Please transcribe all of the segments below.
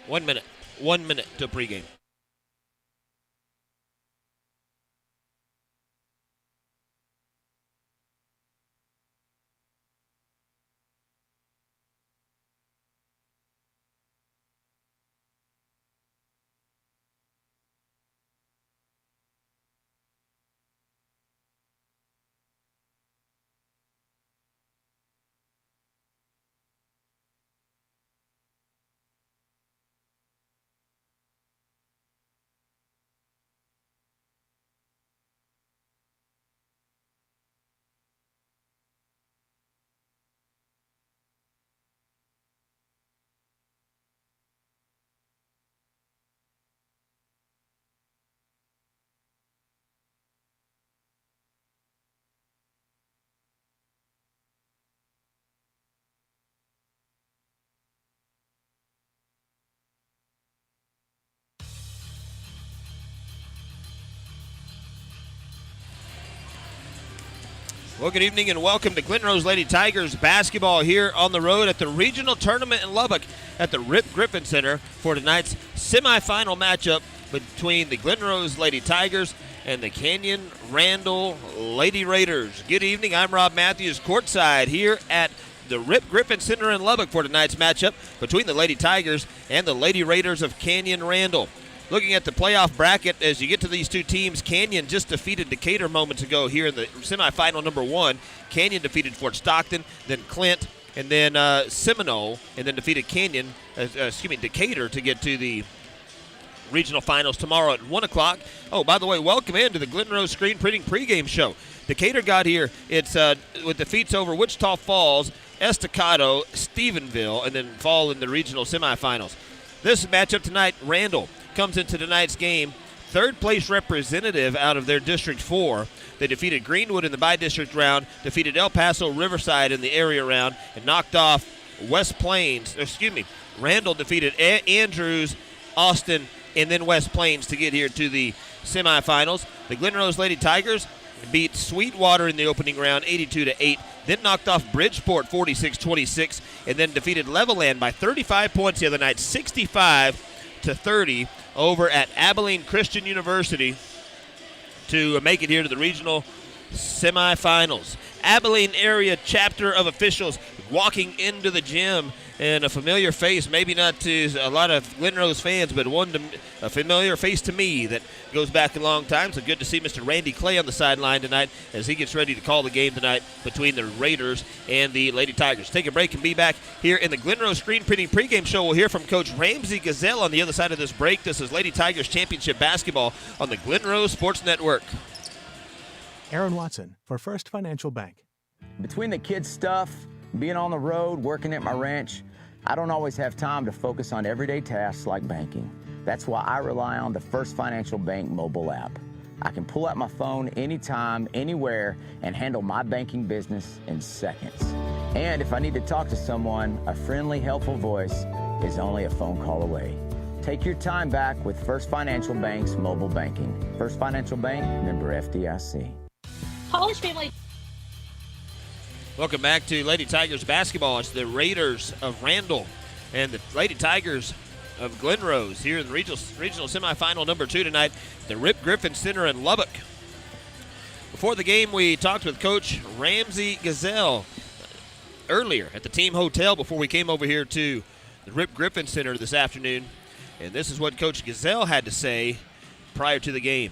1 minute. 1 minute to pregame. Well, good evening and welcome to Glen Lady Tigers basketball here on the road at the regional tournament in Lubbock at the Rip Griffin Center for tonight's semifinal matchup between the Glen Lady Tigers and the Canyon Randall Lady Raiders. Good evening. I'm Rob Matthews, courtside here at the Rip Griffin Center in Lubbock for tonight's matchup between the Lady Tigers and the Lady Raiders of Canyon Randall. Looking at the playoff bracket, as you get to these two teams, Canyon just defeated Decatur moments ago here in the semifinal number 1. Canyon defeated Fort Stockton, then Clint, and then Seminole, and then defeated Decatur to get to the regional finals tomorrow at 1 o'clock. Oh, by the way, welcome into the Glen Rose Screen Printing pregame show. Decatur got here. It's with defeats over Wichita Falls, Estacado, Stephenville, and then fall in the regional semifinals. This matchup tonight, Randall comes into tonight's game third place representative out of their District 4. They defeated Greenwood in the by-district round, defeated El Paso Riverside in the area round, and knocked off Randall defeated Andrews, Austin, and then West Plains to get here to the semifinals. The Glen Rose Lady Tigers beat Sweetwater in the opening round 82-8, then knocked off Bridgeport 46-26, and then defeated Levelland by 35 points the other night, 65-30 over at Abilene Christian University to make it here to the regional semifinals. Abilene area chapter of officials walking into the gym, and a familiar face, maybe not to a lot of Glen Rose fans, but a familiar face to me that goes back a long time. So good to see Mr. Randy Clay on the sideline tonight as he gets ready to call the game tonight between the Raiders and the Lady Tigers. Take a break and be back here in the Glen Rose Screen Printing pregame show. We'll hear from Coach Ramsey Gazelle on the other side of this break. This is Lady Tigers Championship Basketball on the Glen Rose Sports Network. Aaron Watson for First Financial Bank. Between the kids' stuff, being on the road, working at my ranch, I don't always have time to focus on everyday tasks like banking. That's why I rely on the First Financial Bank mobile app. I can pull out my phone anytime, anywhere, and handle my banking business in seconds. And if I need to talk to someone, a friendly, helpful voice is only a phone call away. Take your time back with First Financial Bank's mobile banking. First Financial Bank, member FDIC. College family. Welcome back to Lady Tigers basketball. It's the Raiders of Randall and the Lady Tigers of Glen Rose here in the regional semifinal number 2 tonight, the Rip Griffin Center in Lubbock. Before the game, we talked with Coach Ramsey Gazelle earlier at the team hotel before we came over here to the Rip Griffin Center this afternoon. And this is what Coach Gazelle had to say prior to the game.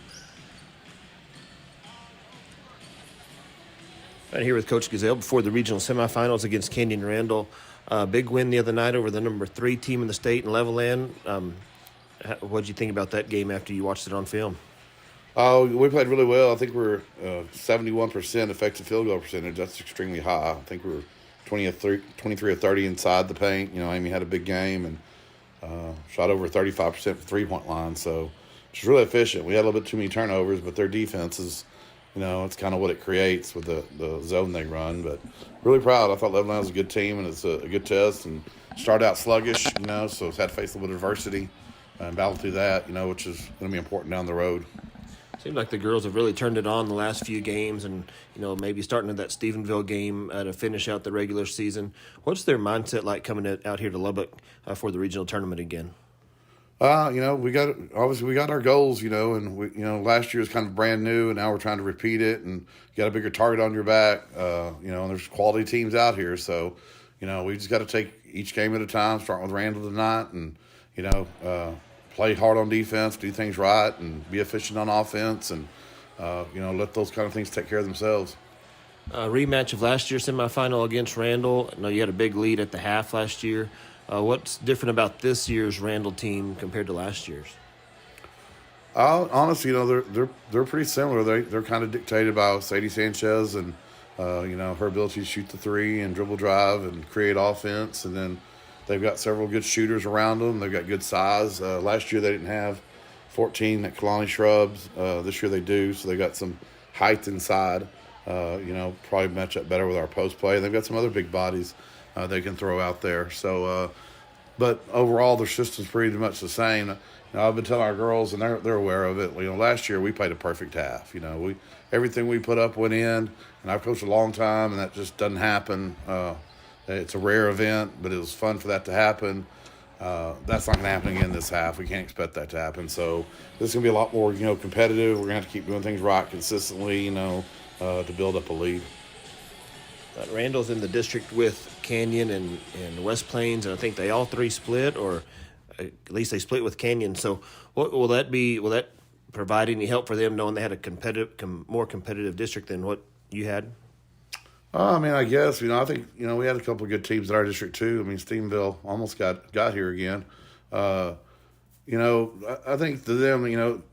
Right here with Coach Gazelle before the regional semifinals against Canyon Randall. Big win the other night over the number 3 team in the state in Levelland. What did you think about that game after you watched it on film? We played really well. I think we're 71% effective field goal percentage. That's extremely high. I think we were 23 of 30 inside the paint. You know, Amy had a big game and shot over 35% for three-point line. So it's really efficient. We had a little bit too many turnovers, but their defense is, you know, it's kind of what it creates with the zone they run. But really proud. I thought Levelland was a good team, and it's a good test. And started out sluggish, you know, so it's had to face a little bit of adversity and battle through that, you know, which is going to be important down the road. Seems like the girls have really turned it on the last few games and, you know, maybe starting at that Stephenville game to finish out the regular season. What's their mindset like coming out here to Lubbock for the regional tournament again? We got our goals, and last year was kind of brand new, and now we're trying to repeat it, and you got a bigger target on your back, and there's quality teams out here, so, we just got to take each game at a time, starting with Randall tonight, and, play hard on defense, do things right, and be efficient on offense, and, let those kind of things take care of themselves. Rematch of last year's semifinal against Randall. I know you had a big lead at the half last year. What's different about this year's Randall team compared to last year's? Honestly, they're pretty similar. They're kind of dictated by Sadie Sanchez and her ability to shoot the three and dribble drive and create offense. And then they've got several good shooters around them. They've got good size. Last year they didn't have 14 at Kalani Shrubs. This year they do, so they got some height inside. Probably match up better with our post play. They've got some other big bodies they can throw out there. So, but overall, their system's pretty much the same. I've been telling our girls, and they're aware of it. Last year we played a perfect half. Everything we put up went in, and I've coached a long time, and that just doesn't happen. It's a rare event, but it was fun for that to happen. That's not going to happen again this half. We can't expect that to happen. So this is going to be a lot more, competitive. We're going to have to keep doing things right consistently, to build up a lead. Randall's in the district with Canyon and West Plains, and I think they all three split, or at least they split with Canyon. So what will that be? Will that provide any help for them knowing they had a more competitive district than what you had? I guess, I think, we had a couple of good teams in our district too. Stephenville almost got here again. I think to them,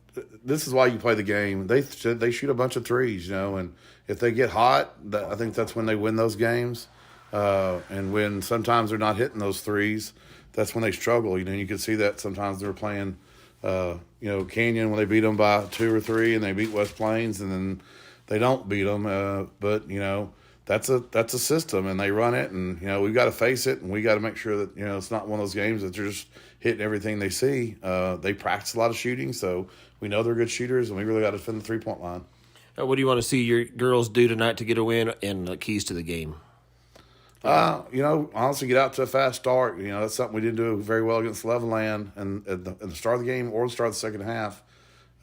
this is why you play the game. They shoot a bunch of threes, and if they get hot, I think that's when they win those games. And when sometimes they're not hitting those threes, that's when they struggle. You can see that sometimes they're playing, Canyon when they beat them by 2 or 3, and they beat West Plains, and then they don't beat them. But that's a system, and they run it, and we've got to face it, and we got to make sure that it's not one of those games that they're just hitting everything they see. They practice a lot of shooting, so we know they're good shooters, and we really got to defend the 3-point line. What do you want to see your girls do tonight to get a win and the keys to the game? Honestly, get out to a fast start. That's something we didn't do very well against Levelland, and at the start of the game or the start of the second half.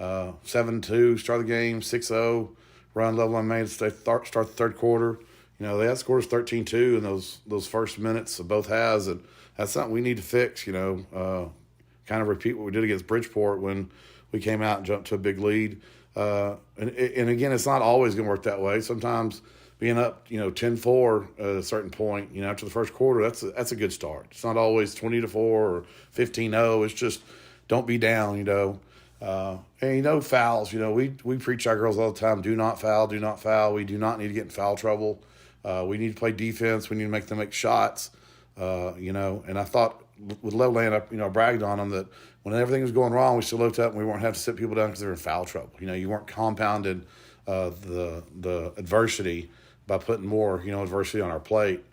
7-2, start of the game, 6-0, run Levelland made start the third quarter. They had scores 13-2 in those first minutes of both halves, and that's something we need to fix. Kind of repeat what we did against Bridgeport when we came out and jumped to a big lead. And again, it's not always going to work that way. Sometimes being up, 10-4 at a certain point, after the first quarter, that's a good start. It's not always 20-4 or 15-0. It's just don't be down, And fouls. We preach our girls all the time: do not foul, do not foul. We do not need to get in foul trouble. We need to play defense. We need to make them make shots. And I thought with Levelland, I bragged on them that when everything was going wrong, we still looked up and we weren't having to sit people down because they were in foul trouble. You weren't compounded the adversity by putting more, adversity on our plate.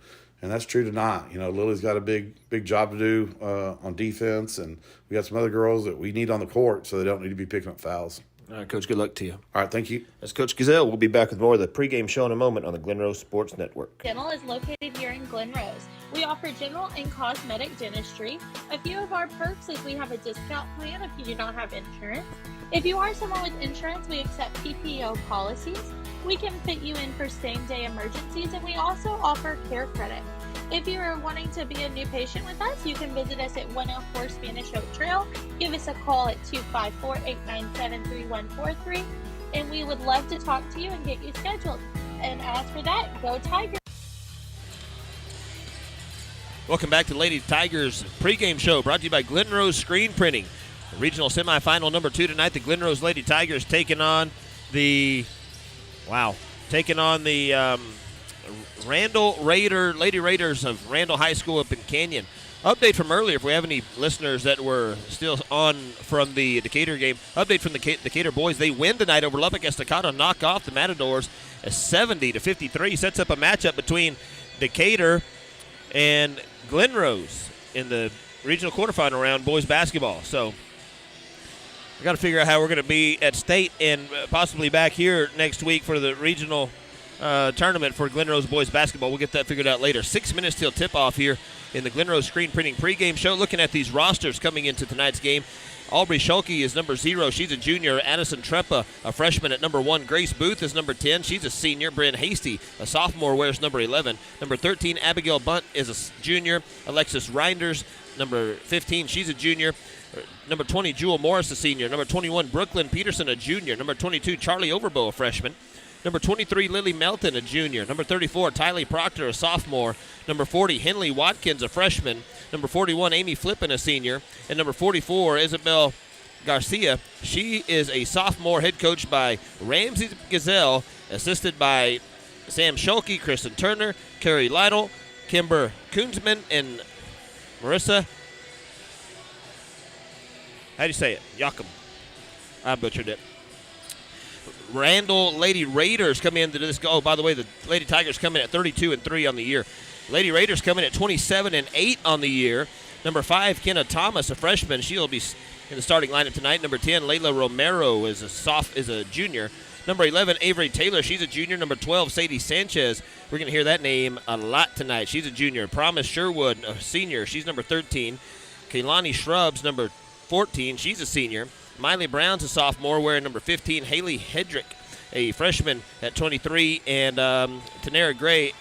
And that's true tonight. Lily's got a big job to do on defense, and we got some other girls that we need on the court, so they don't need to be picking up fouls. All right, Coach, good luck to you. All right, thank you. That's Coach Gazelle. We'll be back with more of the pregame show in a moment on the Glen Rose Sports Network. Dental is located here in Glen Rose. We offer general and cosmetic dentistry. A few of our perks is we have a discount plan if you do not have insurance. If you are someone with insurance, we accept PPO policies. We can fit you in for same-day emergencies, and we also offer care credit. If you are wanting to be a new patient with us, you can visit us at 104 Spanish Oak Trail. Give us a call at 254-897-3143, and we would love to talk to you and get you scheduled. And as for that, go Tigers! Welcome back to Lady Tigers pregame show, brought to you by Glen Rose Screen Printing. The regional semifinal number 2 tonight. The Glen Rose Lady Tigers taking on the Randall Lady Raiders of Randall High School up in Canyon. Update from earlier, if we have any listeners that were still on from the Decatur game. Update from the Decatur boys. They win tonight over Lubbock Estacado, knock off the Matadors at 70-53. Sets up a matchup between Decatur and Glen Rose in the regional quarterfinal round boys basketball. So we got to figure out how we're going to be at state and possibly back here next week for the regional tournament for Glen Rose boys basketball. We'll get that figured out later. 6 minutes till tip-off here in the Glen Rose Screen Printing pregame show. Looking at these rosters coming into tonight's game. Aubrey Schulke is number 0. She's a junior. Addison Treppa, a freshman, at number 1. Grace Booth is number 10. She's a senior. Bryn Hasty, a sophomore, wears number 11. Number 13, Abigail Bunt, is a junior. Alexis Reinders, number 15, she's a junior. Number 20, Jewel Morris, a senior. Number 21, Brooklyn Peterson, a junior. Number 22, Charlie Overbo, a freshman. Number 23, Lily Melton, a junior. Number 34, Tylee Proctor, a sophomore. Number 40, Henley Watkins, a freshman. Number 41, Amy Flippin, a senior. And number 44, Isabel Garcia. She is a sophomore, head coached by Ramsey Gazelle, assisted by Sam Schulke, Kristen Turner, Carrie Lytle, Kimber Kunzman, and Marissa. How do you say it? Yakum. I butchered it. Randall Lady Raiders come into this. Oh, by the way, the Lady Tigers come in at 32-3 on the year. Lady Raiders come in at 27-8 on the year. Number 5, Kenna Thomas, a freshman. She'll be in the starting lineup tonight. Number 10, Layla Romero is a junior. Number 11, Avery Taylor. She's a junior. Number 12, Sadie Sanchez. We're going to hear that name a lot tonight. She's a junior. Promise Sherwood, a senior. She's number 13. Kaylani Shrubs, number 14. She's a senior. Miley Brown's a sophomore, wearing number 15. Haley Hedrick, a freshman, at 23. And Tanera Gray,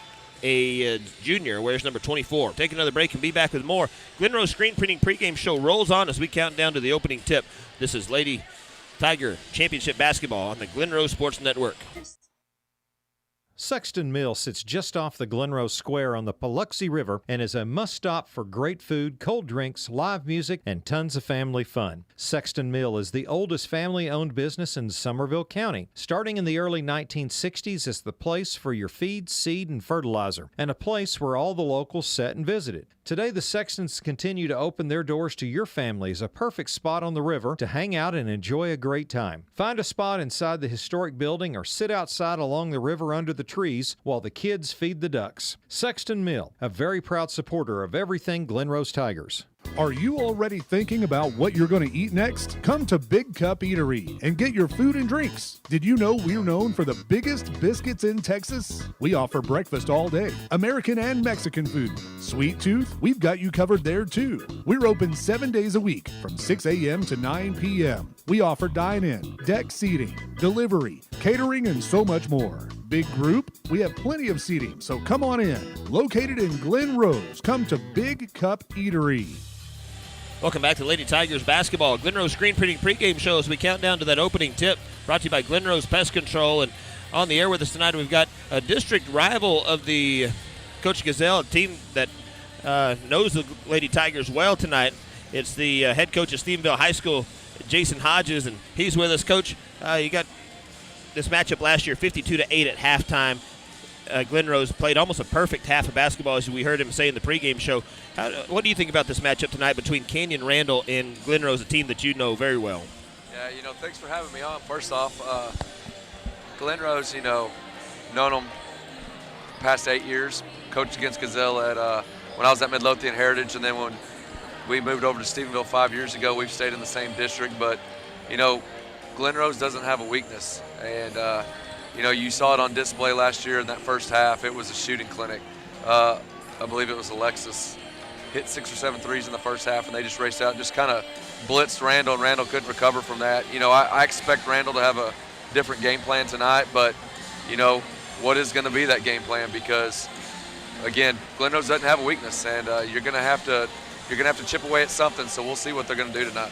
a junior, wears number 24. Take another break and be back with more. Glen Rose Screen Printing pregame show rolls on as we count down to the opening tip. This is Lady Tiger Championship Basketball on the Glen Rose Sports Network. Sexton Mill sits just off the Glen Rose Square on the Paluxy River and is a must-stop for great food, cold drinks, live music, and tons of family fun. Sexton Mill is the oldest family-owned business in Somerville County. Starting in the early 1960s, it's the place for your feed, seed, and fertilizer, and a place where all the locals sat and visited. Today, the Sextons continue to open their doors to your family as a perfect spot on the river to hang out and enjoy a great time. Find a spot inside the historic building or sit outside along the river under the trees while the kids feed the ducks. Sexton Mill, a very proud supporter of everything Glen Rose Tigers. Are you already thinking about what you're going to eat next? Come to Big Cup Eatery and get your food and drinks. Did you know we're known for the biggest biscuits in Texas? We offer breakfast all day, American and Mexican food. Sweet Tooth, we've got you covered there too. We're open 7 days a week from 6 a.m. to 9 p.m. We offer dine-in, deck seating, delivery, catering, and so much more. Big group, we have plenty of seating, so come on in. Located in Glen Rose, come to Big Cup Eatery. Welcome back to Lady Tigers basketball. Glen Rose Screen Printing pregame show as we count down to that opening tip, brought to you by Glen Rose Pest Control. And on the air with us tonight, we've got a district rival of the Coach Gazelle, a team that knows the Lady Tigers well tonight. It's the head coach of Stephenville High School, Jason Hodges, and he's with us. Coach, you got this matchup last year, 52-8 at halftime. Glen Rose played almost a perfect half of basketball, as we heard him say in the pregame show. What do you think about this matchup tonight between Canyon Randall and Glen Rose, a team that you know very well? Yeah, thanks for having me on. First off, Glen Rose, known them past 8 years. Coached against Gazelle at when I was at Midlothian Heritage, and then when we moved over to Stephenville 5 years ago, we've stayed in the same district. But, Glen Rose doesn't have a weakness. And, you saw it on display last year in that first half. It was a shooting clinic. I believe it was Alexis. Hit 6 or 7 threes in the first half, and they just raced out and just kind of blitzed Randall, and Randall couldn't recover from that. I expect Randall to have a different game plan tonight, but, what is going to be that game plan? Because, again, Glen Rose doesn't have a weakness, and you're going to have to chip away at something, so we'll see what they're going to do tonight.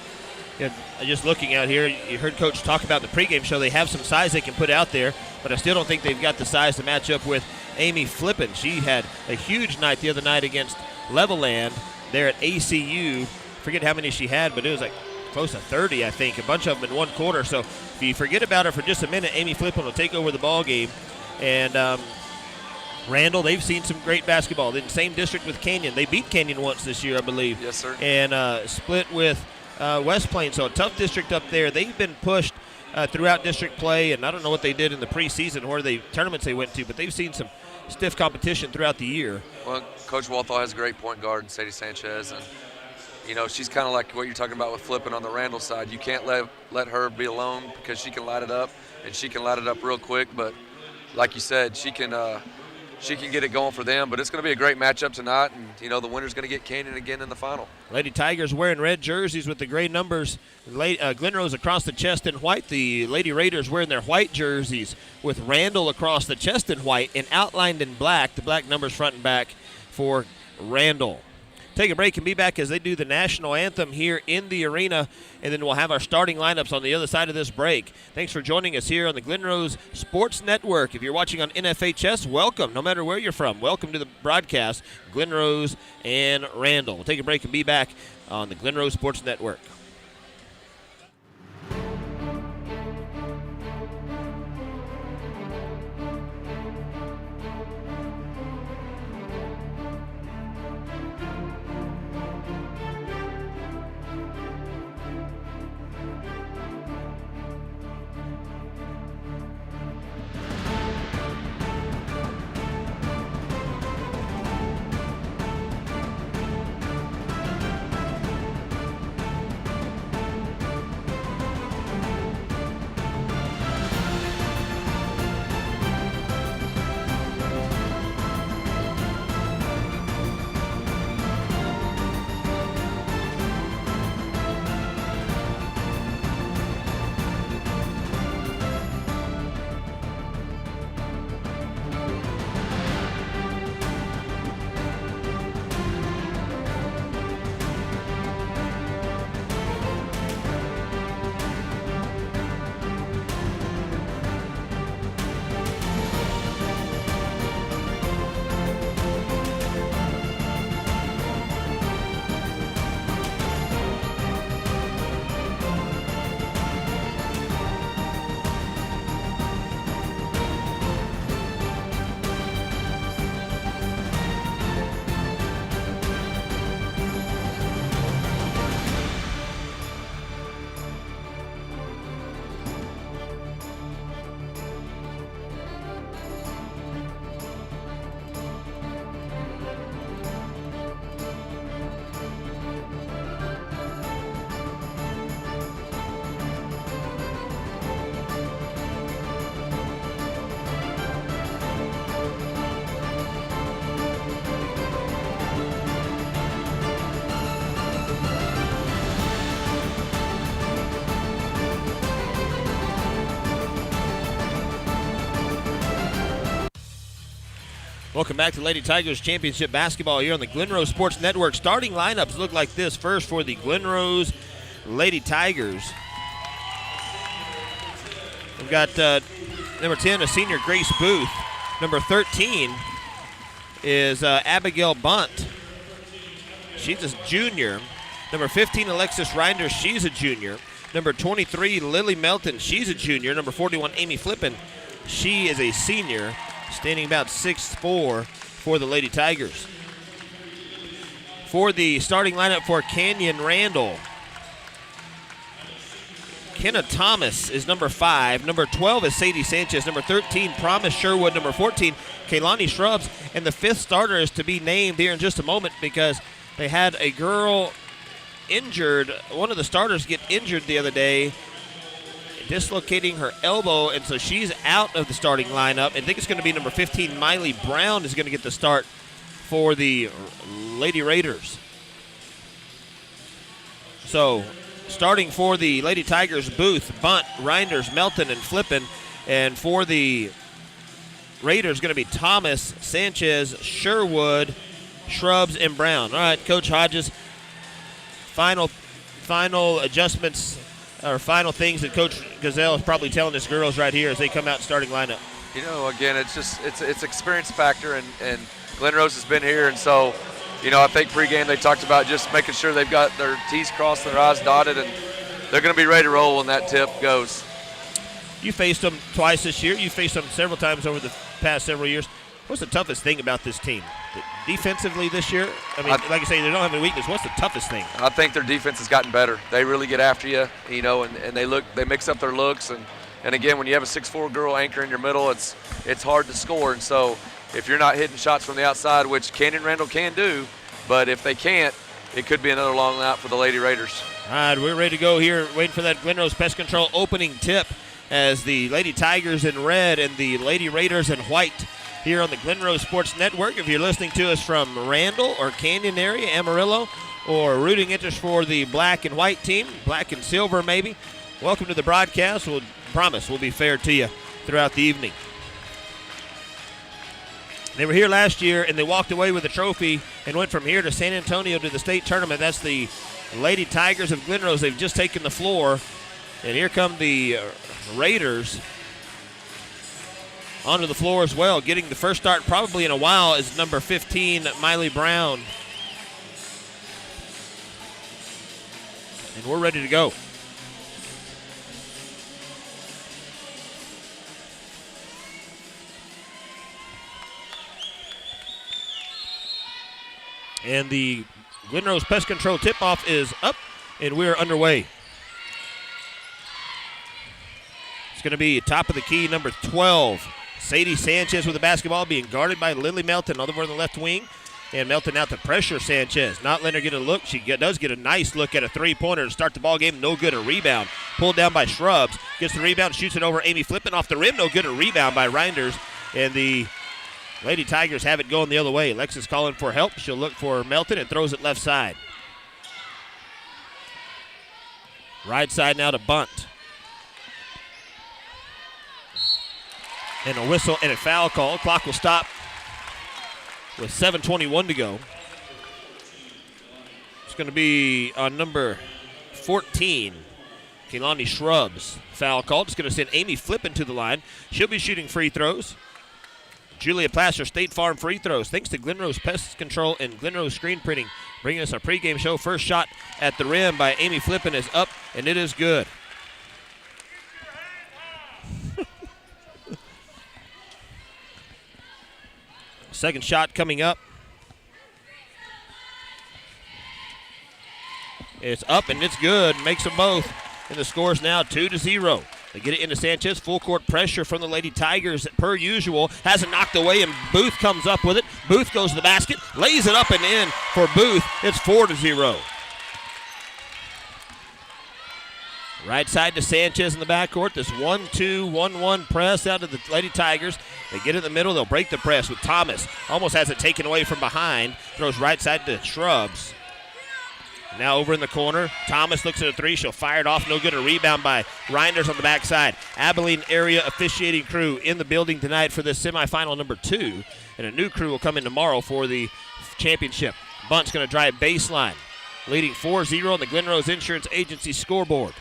Yeah, just looking out here, you heard Coach talk about the pregame show. They have some size they can put out there, but I still don't think they've got the size to match up with Amy Flippin. She had a huge night the other night against Levelland there at ACU. Forget how many she had, but it was like close to 30, I think. A bunch of them in one quarter. So if you forget about her for just a minute, Amy Flippin will take over the ball game. And Randall, they've seen some great basketball. In the same district with Canyon. They beat Canyon once this year, I believe. Yes, sir. And split with West Plains. So a tough district up there. They've been pushed throughout district play, and I don't know what they did in the preseason or the tournaments they went to, but they've seen some stiff competition throughout the year. Well, Coach Walthall has a great point guard in Sadie Sanchez, and she's kind of like what you're talking about with Flippin on the Randall side. You can't let her be alone because she can light it up, and she can light it up real quick. But like you said, she can get it going for them. But it's going to be a great matchup tonight, and the winner's going to get Canyon again in the final. Lady Tigers wearing red jerseys with the gray numbers. Glen Rose across the chest in white. The Lady Raiders wearing their white jerseys with Randall across the chest in white and outlined in black. The black numbers front and back for Randall. Take a break and be back as they do the national anthem here in the arena, and then we'll have our starting lineups on the other side of this break. Thanks for joining us here on the Glen Rose Sports Network. If you're watching on NFHS, welcome, no matter where you're from. Welcome to the broadcast, Glen Rose and Randall. We'll take a break and be back on the Glen Rose Sports Network. Welcome back to Lady Tigers Championship Basketball here on the Glen Rose Sports Network. Starting lineups look like this. First for the Glen Rose Lady Tigers. We've got number 10, a senior, Grace Booth. Number 13 is Abigail Bunt. She's a junior. Number 15, Alexis Reinders. She's a junior. Number 23, Lily Melton. She's a junior. Number 41, Amy Flippin. She is a senior, standing about 6'4" for the Lady Tigers. For the starting lineup for Canyon Randall, Kenna Thomas is number 5. Number 12 is Sadie Sanchez. Number 13, Promise Sherwood. Number 14, Kaylani Shrubs. And the fifth starter is to be named here in just a moment because they had a girl injured. One of the starters get injured the other day, dislocating her elbow, and so she's out of the starting lineup. I think it's going to be number 15, Miley Brown, is going to get the start for the Lady Raiders. So starting for the Lady Tigers, Booth, Bunt, Reinders, Melton, and Flippin. And for the Raiders, going to be Thomas, Sanchez, Sherwood, Shrubs, and Brown. All right, Coach Hodges, final adjustments or final things that Coach Gazelle is probably telling his girls right here as they come out starting lineup. Again, it's experience factor, and Glen Rose has been here, and so, I think pregame they talked about just making sure they've got their T's crossed and their I's dotted, and they're going to be ready to roll when that tip goes. You faced them twice this year. You faced them several times over the past several years. What's the toughest thing about this team? Defensively this year? Like I say, they don't have any weakness. What's the toughest thing? I think their defense has gotten better. They really get after you, and they mix up their looks. And again, when you have a 6'4" girl anchor in your middle, it's hard to score. And so if you're not hitting shots from the outside, which Canyon Randall can do, but if they can't, it could be another long night for the Lady Raiders. All right, we're ready to go here, waiting for that Glen Rose Pest Control opening tip as the Lady Tigers in red and the Lady Raiders in white here on the Glen Rose Sports Network. If you're listening to us from Randall or Canyon area, Amarillo, or rooting interest for the black and white team, black and silver maybe, welcome to the broadcast. We'll promise we'll be fair to you throughout the evening. They were here last year, and they walked away with a trophy and went from here to San Antonio to the state tournament. That's the Lady Tigers of Glen Rose. They've just taken the floor, and here come the Raiders onto the floor as well. Getting the first start probably in a while is number 15, Miley Brown. And we're ready to go. And the Glen Rose Pest Control tip-off is up, and we're underway. It's going to be top of the key, number 12. Sadie Sanchez with the basketball, being guarded by Lily Melton over on the left wing. And Melton out to pressure Sanchez. Not letting her get a look. She does get a nice look at a three-pointer to start the ball game. No good, a rebound. Pulled down by Shrubs. Gets the rebound, shoots it over Amy Flippin off the rim. No good, a rebound by Reinders. And the Lady Tigers have it going the other way. Alexis calling for help. She'll look for Melton and throws it left side. Right side now to Bunt. And a whistle and a foul call. Clock will stop with 7:21 to go. It's going to be on number 14, Kehlani Shrubs. Foul call. It's going to send Amy Flippin to the line. She'll be shooting free throws. Julia Placer, State Farm free throws. Thanks to Glen Rose Pest Control and Glen Rose Screen Printing, bringing us our pregame show. First shot at the rim by Amy Flippin is up, and it is good. Second shot coming up. It's up, and it's good. Makes them both. And the score is now 2-0. They get it into Sanchez. Full court pressure from the Lady Tigers per usual. Has it knocked away, and Booth comes up with it. Booth goes to the basket, lays it up and in for Booth. It's 4-0. Right side to Sanchez in the backcourt. This 1-2-1-1 press out of the Lady Tigers. They get it in the middle. They'll break the press with Thomas. Almost has it taken away from behind. Throws right side to Shrubs. Now over in the corner, Thomas looks at a three. She'll fire it off. No good. A rebound by Reinders on the backside. Abilene area officiating crew in the building tonight for this semifinal number 2. And a new crew will come in tomorrow for the championship. Bunt's going to drive baseline, leading 4-0 on the Glen Rose Insurance Agency scoreboard.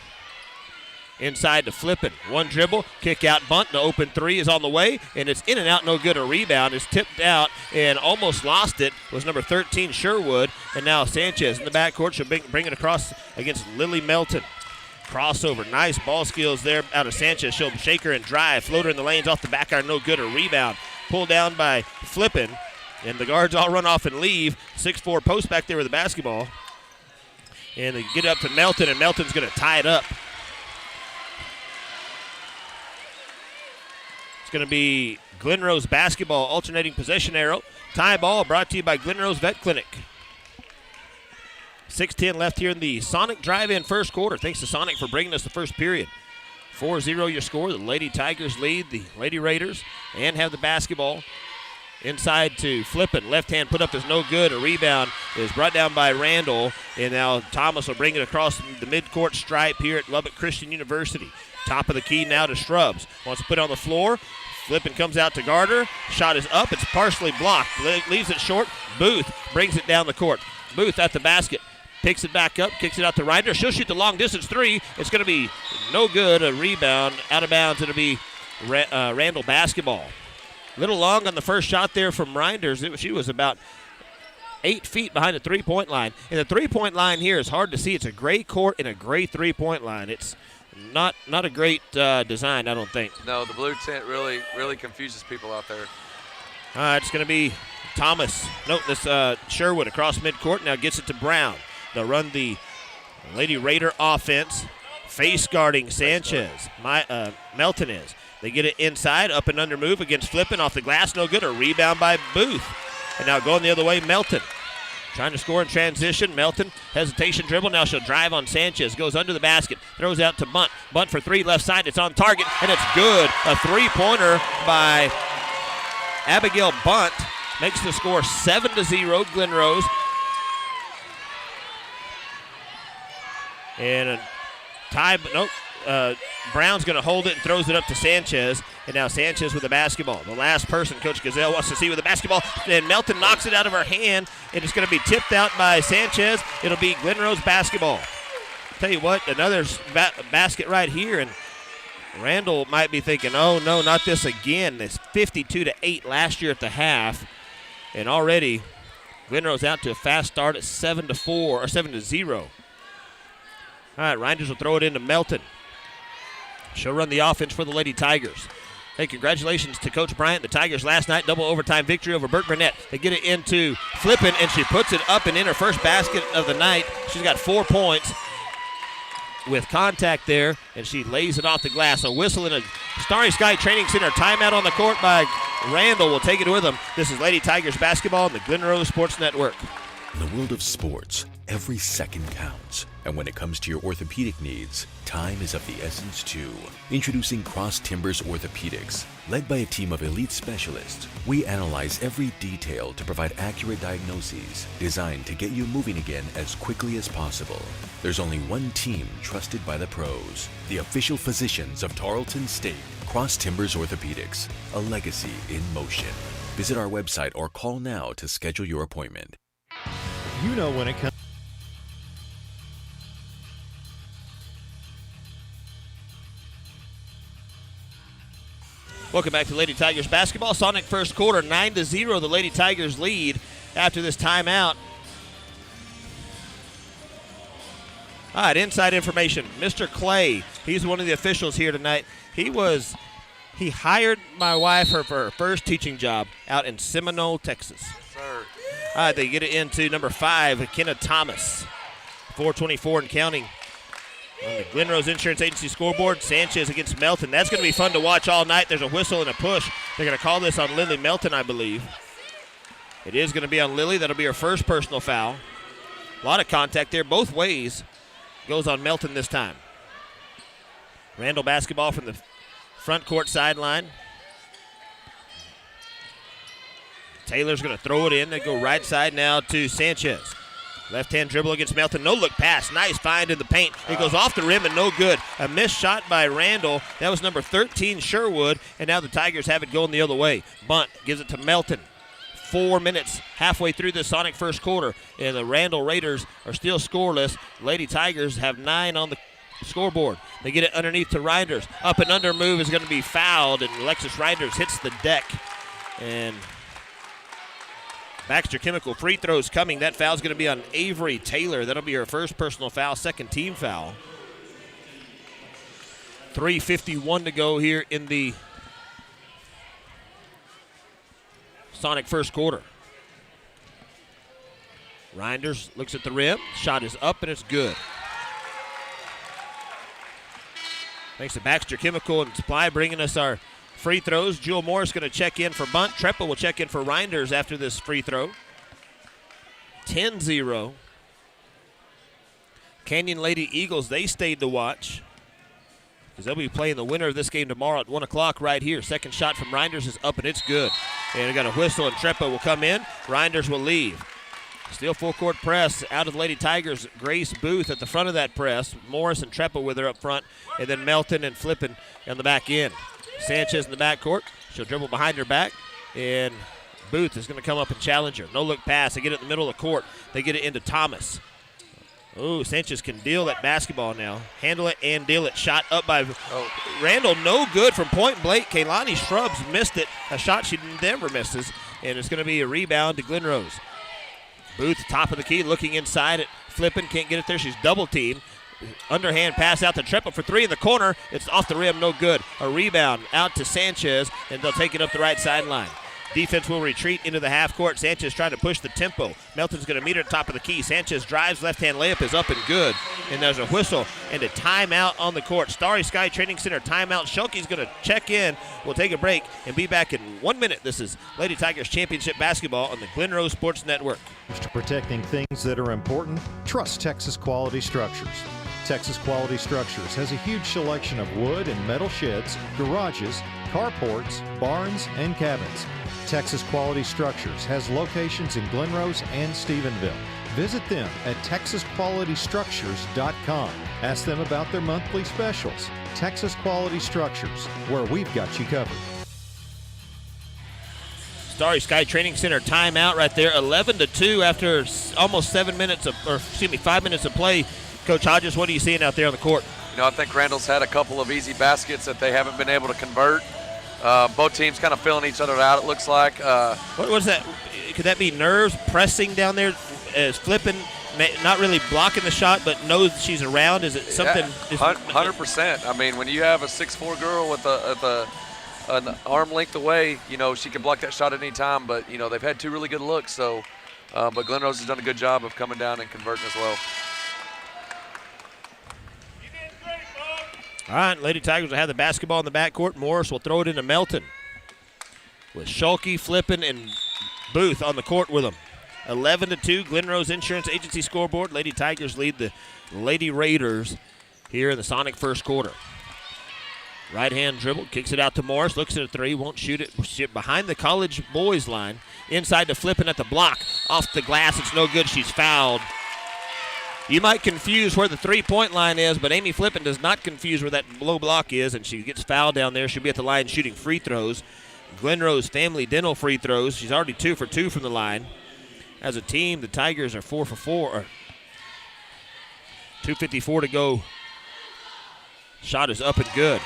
Inside to Flippin. One dribble, kick out Bunt. The open three is on the way, and it's in and out, no good. A rebound is tipped out and almost lost it. Was number 13, Sherwood. And now Sanchez in the backcourt. She'll bring it across against Lily Melton. Crossover, nice ball skills there out of Sanchez. She'll shake her and drive. Floater in the lanes off the back iron, no good. A rebound. Pulled down by Flippin. And the guards all run off and leave. 6'4" post back there with the basketball. And they get it up to Melton, and Melton's going to tie it up. It's going to be Glen Rose basketball, alternating possession arrow. Tie ball brought to you by Glen Rose Vet Clinic. 6:10 left here in the Sonic drive-in first quarter. Thanks to Sonic for bringing us the first period. 4-0 your score. The Lady Tigers lead the Lady Raiders and have the basketball. Inside to Flippin. Left hand put up is no good. A rebound is brought down by Randall. And now Thomas will bring it across the midcourt stripe here at Lubbock Christian University. Top of the key now to Shrubs. Wants to put it on the floor. Flippin comes out to Garter. Shot is up. It's partially blocked. Leaves it short. Booth brings it down the court. Booth at the basket. Picks it back up. Kicks it out to Ryder. She'll shoot the long distance three. It's going to be no good. A rebound. Out of bounds. It'll be Randall basketball. Little long on the first shot there from Reinders. She was about 8 feet behind the three-point line. And the three-point line here is hard to see. It's a gray court and a gray three-point line. It's not a great design, I don't think. No, the blue tint really confuses people out there. It's going to be Thomas. Nope, this Sherwood across midcourt. Now gets it to Brown. They'll run the Lady Raider offense. Face guarding Sanchez. Melton is. They get it inside, up and under move against Flippin off the glass. No good. A rebound by Booth. And now going the other way, Melton. Trying to score in transition. Melton, hesitation dribble. Now she'll drive on Sanchez. Goes under the basket. Throws out to Bunt. Bunt for three, left side. It's on target, and it's good. A three-pointer by Abigail Bunt makes the score 7-0, Glen Rose. And a tie, but nope. Brown's going to hold it and throws it up to Sanchez. And now Sanchez with the basketball. The last person Coach Gazelle wants to see with the basketball. And Melton knocks it out of her hand. And it's going to be tipped out by Sanchez. It'll be Glen Rose basketball. Tell you what, another basket right here. And Randall might be thinking, oh, no, not this again. It's 52-8 last year at the half. And already Glen Rose out to a fast start at 7-4 or 7-0. All right, Reinders will throw it into Melton. She'll run the offense for the Lady Tigers. Hey, congratulations to Coach Bryant. The Tigers last night, double overtime victory over Burt Burnett. They get it into Flippin, and she puts it up and in her first basket of the night. She's got 4 points with contact there, and she lays it off the glass. A whistle in a Starry Sky Training Center timeout on the court by Randall. Will take it with them. This is Lady Tigers basketball on the Glen Rose Sports Network. In the world of sports, every second counts. And when it comes to your orthopedic needs, time is of the essence too. Introducing Cross Timbers Orthopedics. Led by a team of elite specialists, we analyze every detail to provide accurate diagnoses designed to get you moving again as quickly as possible. There's only one team trusted by the pros, the official physicians of Tarleton State. Cross Timbers Orthopedics, a legacy in motion. Visit our website or call now to schedule your appointment. You know when it comes. Welcome back to Lady Tigers basketball. Sonic first quarter, 9-0. The Lady Tigers lead after this timeout. All right, inside information. Mr. Clay, he's one of the officials here tonight. He hired my wife for her first teaching job out in Seminole, Texas. Yes, sir. All right, they get it into number 5, Kenna Thomas. 4:24 and counting. On the Glen Rose Insurance Agency scoreboard, Sanchez against Melton. That's going to be fun to watch all night. There's a whistle and a push. They're going to call this on Lily Melton, I believe. It is going to be on Lily. That'll be her first personal foul. A lot of contact there both ways. Goes on Melton this time. Randall basketball from the front court sideline. Taylor's going to throw it in. They go right side now to Sanchez. Left-hand dribble against Melton. No-look pass. Nice find in the paint. It goes off the rim and no good. A missed shot by Randall. That was number 13, Sherwood. And now the Tigers have it going the other way. Bunt gives it to Melton. 4 minutes halfway through the Sonic first quarter. And the Randall Raiders are still scoreless. Lady Tigers have 9 on the scoreboard. They get it underneath to Reinders. Up and under move is going to be fouled. And Alexis Reinders hits the deck. And Baxter Chemical free throws coming. That foul's going to be on Avery Taylor. That'll be her first personal foul, second team foul. 3:51 to go here in the Sonic first quarter. Reinders looks at the rim. Shot is up and it's good. Thanks to Baxter Chemical and Supply bringing us our free throws. Jewel Morris going to check in for Bunt. Treppa will check in for Reinders after this free throw. 10-0. Canyon Lady Eagles, they stayed to watch because they'll be playing the winner of this game tomorrow at 1 o'clock right here. Second shot from Reinders is up and it's good. And we got a whistle and Treppa will come in. Reinders will leave. Still full court press out of the Lady Tigers. Grace Booth at the front of that press. Morris and Treppa with her up front. And then Melton and Flippin on the back end. Sanchez in the backcourt. She'll dribble behind her back. And Booth is going to come up and challenge her. No look pass. They get it in the middle of the court. They get it into Thomas. Oh, Sanchez can deal that basketball now. Handle it and deal it. Shot up by Randall. No good from point blank. Kaylani Shrubs missed it. A shot she never misses. And it's going to be a rebound to Glen Rose. Booth, top of the key, looking inside at Flippin. Can't get it there. She's double teamed. Underhand pass out to Treppa for 3 in the corner. It's off the rim, no good. A rebound out to Sanchez, and they'll take it up the right sideline. Defense will retreat into the half court. Sanchez trying to push the tempo. Melton's going to meet her at the top of the key. Sanchez drives, left-hand layup is up and good. And there's a whistle and a timeout on the court. Starry Sky Training Center timeout. Schulke's going to check in. We'll take a break and be back in 1 minute. This is Lady Tigers Championship Basketball on the Glen Rose Sports Network. To protecting things that are important, trust Texas Quality Structures. Texas Quality Structures has a huge selection of wood and metal sheds, garages, carports, barns, and cabins. Texas Quality Structures has locations in Glen Rose and Stephenville. Visit them at texasqualitystructures.com. Ask them about their monthly specials. Texas Quality Structures, where we've got you covered. Starry Sky Training Center timeout right there, 11-2 after almost 5 minutes of play. Coach Hodges, what are you seeing out there on the court? I think Randall's had a couple of easy baskets that they haven't been able to convert. Both teams kind of filling each other out, it looks like. What was that? Could that be nerves pressing down there as flipping, not really blocking the shot, but knows she's around? Is it something? Yeah, 100%. I mean, when you have a 6'4" girl with an arm length away, she can block that shot at any time. But, they've had two really good looks. So, but Glen Rose has done a good job of coming down and converting as well. All right, Lady Tigers will have the basketball in the backcourt. Morris will throw it into Melton with Schulke, Flippin, and Booth on the court with them. 11-2, Glen Rose Insurance Agency scoreboard. Lady Tigers lead the Lady Raiders here in the Sonic first quarter. Right-hand dribble, kicks it out to Morris, looks at a three, won't shoot it. Behind the college boys line, inside to Flippin at the block. Off the glass, it's no good, she's fouled. You might confuse where the three-point line is, but Amy Flippin does not confuse where that low block is, and she gets fouled down there. She'll be at the line shooting free throws. Glen Rose Family Dental free throws. She's already 2 for 2 from the line. As a team, the Tigers are 4 for 4. 2:54 to go. Shot is up and good.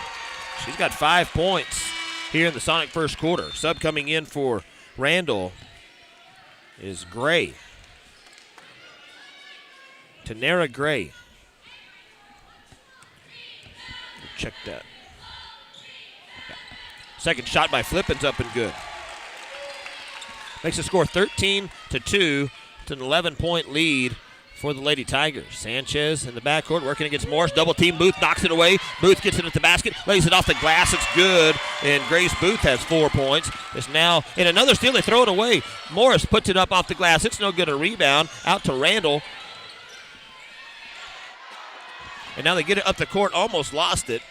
She's got 5 points here in the Sonic first quarter. Sub coming in for Randall is Gray. Tanera Gray. Check that. Second shot by Flippin's up and good. Makes the score 13-2. It's an 11-point lead for the Lady Tigers. Sanchez in the backcourt working against Morris. Double team. Booth knocks it away. Booth gets it at the basket. Lays it off the glass. It's good. And Grace Booth has 4 points. It's now in another steal. They throw it away. Morris puts it up off the glass. It's no good. A rebound out to Randall. And now they get it up the court, almost lost it.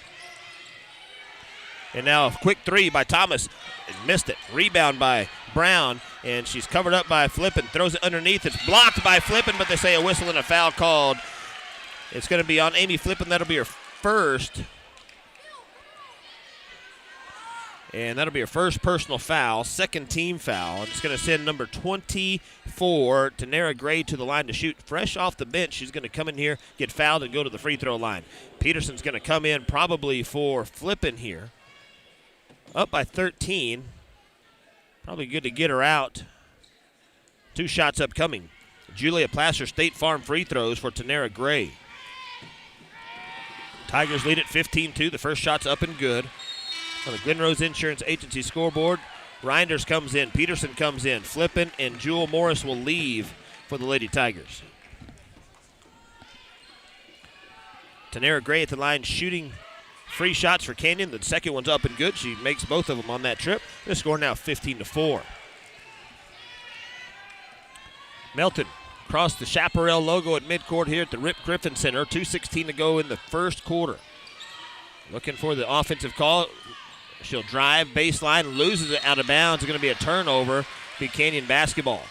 And now a quick three by Thomas. Missed it. Rebound by Brown, and she's covered up by Flippin. Throws it underneath. It's blocked by Flippin, but they say a whistle and a foul called. It's going to be on Amy Flippin. That'll be her first. And that'll be her first personal foul, second team foul. And it's going to send number 24, Tanera Gray, to the line to shoot. Fresh off the bench, she's going to come in here, get fouled, and go to the free throw line. Peterson's going to come in probably for Flippin here. Up by 13. Probably good to get her out. 2 shots upcoming. Julia Placer State Farm free throws for Tanera Gray. Tigers lead at 15-2. The first shot's up and good. On the Glen Rose Insurance Agency scoreboard, Reinders comes in, Peterson comes in, Flippin and Jewel Morris will leave for the Lady Tigers. Tanera Gray at the line shooting free shots for Canyon. The second one's up and good. She makes both of them on that trip. The score now 15-4. Melton across the Chaparral logo at midcourt here at the Rip Griffin Center. 2:16 to go in the first quarter. Looking for the offensive call. She'll drive baseline, loses it out of bounds. It's going to be a turnover. Be Canyon basketball.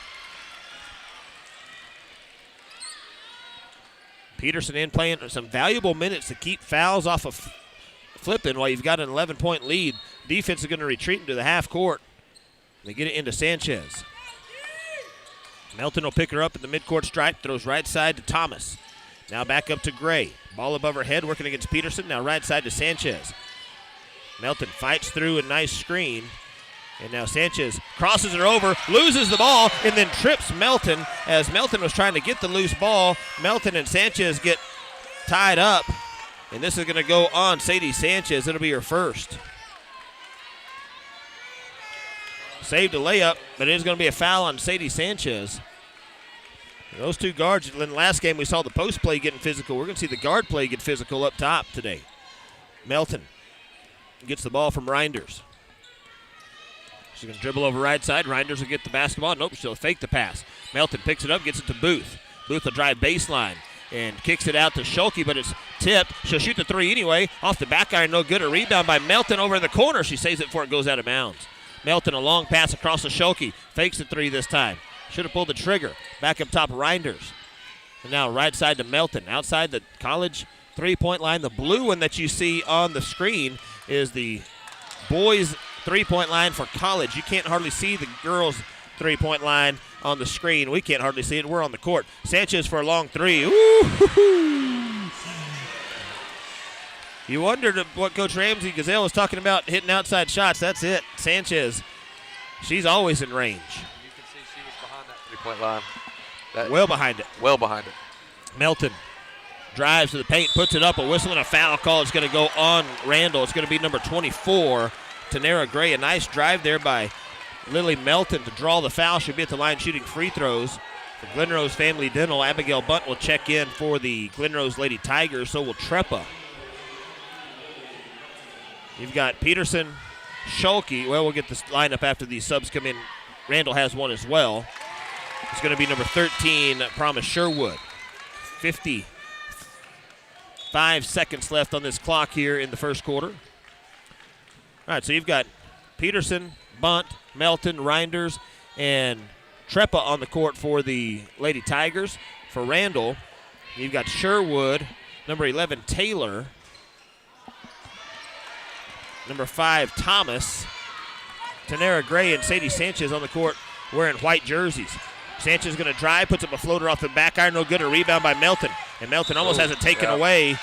Peterson in playing some valuable minutes to keep fouls off of Flippin while you've got an 11-point lead. Defense is going to retreat into the half court. They get it into Sanchez. Melton will pick her up at the midcourt stripe, throws right side to Thomas. Now back up to Gray. Ball above her head, working against Peterson. Now right side to Sanchez. Melton fights through a nice screen. And now Sanchez crosses her over, loses the ball, and then trips Melton as Melton was trying to get the loose ball. Melton and Sanchez get tied up. And this is going to go on Sadie Sanchez. It'll be her first. Saved a layup, but it is going to be a foul on Sadie Sanchez. Those two guards, in the last game we saw the post play getting physical. We're going to see the guard play get physical up top today. Melton gets the ball from Reinders. She's going to dribble over right side. Reinders will get the basketball. Nope, she'll fake the pass. Melton picks it up, gets it to Booth. Booth will drive baseline and kicks it out to Schulke, but it's tipped. She'll shoot the three anyway. Off the back iron, no good. A rebound by Melton over in the corner. She saves it before it goes out of bounds. Melton, a long pass across to Schulke. Fakes the three this time. Should have pulled the trigger. Back up top, Reinders. And now right side to Melton. Outside the college three-point line. The blue one that you see on the screen is the boys' three-point line for college. You can't hardly see the girls' three-point line on the screen. We can't hardly see it. We're on the court. Sanchez for a long three. Ooh. You wondered what Coach Ramsey Gazelle was talking about, hitting outside shots. That's it. Sanchez, she's always in range. You can see she was behind that three-point line. Well behind it. Well behind it. Melton drives to the paint, puts it up. A whistle and a foul call is going to go on Randall. It's going to be number 24, Tanera Gray. A nice drive there by Lily Melton to draw the foul. She'll be at the line shooting free throws. For Glenrose Family Dental, Abigail Bunt will check in for the Glenrose Lady Tigers. So will Trepa. You've got Peterson, Schulke. Well, we'll get this lineup after these subs come in. Randall has one as well. It's going to be number 13, Promise Sherwood. 55 seconds left on this clock here in the first quarter. All right, so you've got Peterson, Bunt, Melton, Reinders, and Trepa on the court for the Lady Tigers. For Randall, you've got Sherwood, number 11, Taylor, number 5, Thomas, Tanera Gray, and Sadie Sanchez on the court wearing white jerseys. Sanchez going to drive, puts up a floater off the back iron, no good. A rebound by Melton. And Melton almost has it taken away.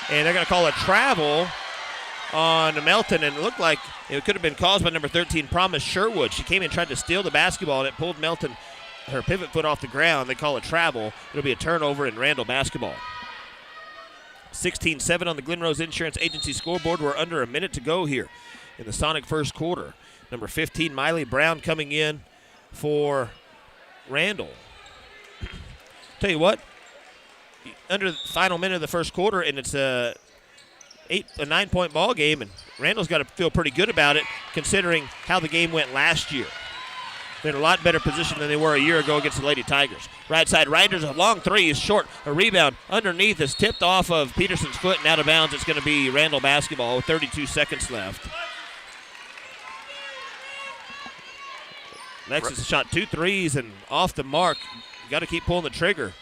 And they're going to call a travel on Melton, and it looked like it could have been caused by number 13, Promise Sherwood. She came in and tried to steal the basketball, and it pulled Melton, her pivot foot off the ground. They call a travel. It'll be a turnover in Randall basketball. 16-7 on the Glenrose Insurance Agency scoreboard. We're under a minute to go here in the Sonic first quarter. Number 15, Miley Brown, coming in for Randall. Tell you what, under the final minute of the first quarter, and it's a 9-point ball game, and Randall's got to feel pretty good about it considering how the game went last year. They're in a lot better position than they were a year ago against the Lady Tigers. Right side, Reinders, a long three is short. A rebound underneath is tipped off of Peterson's foot and out of bounds. It's going to be Randall basketball with 32 seconds left. Alexis shot 2 threes and off the mark. You got to keep pulling the trigger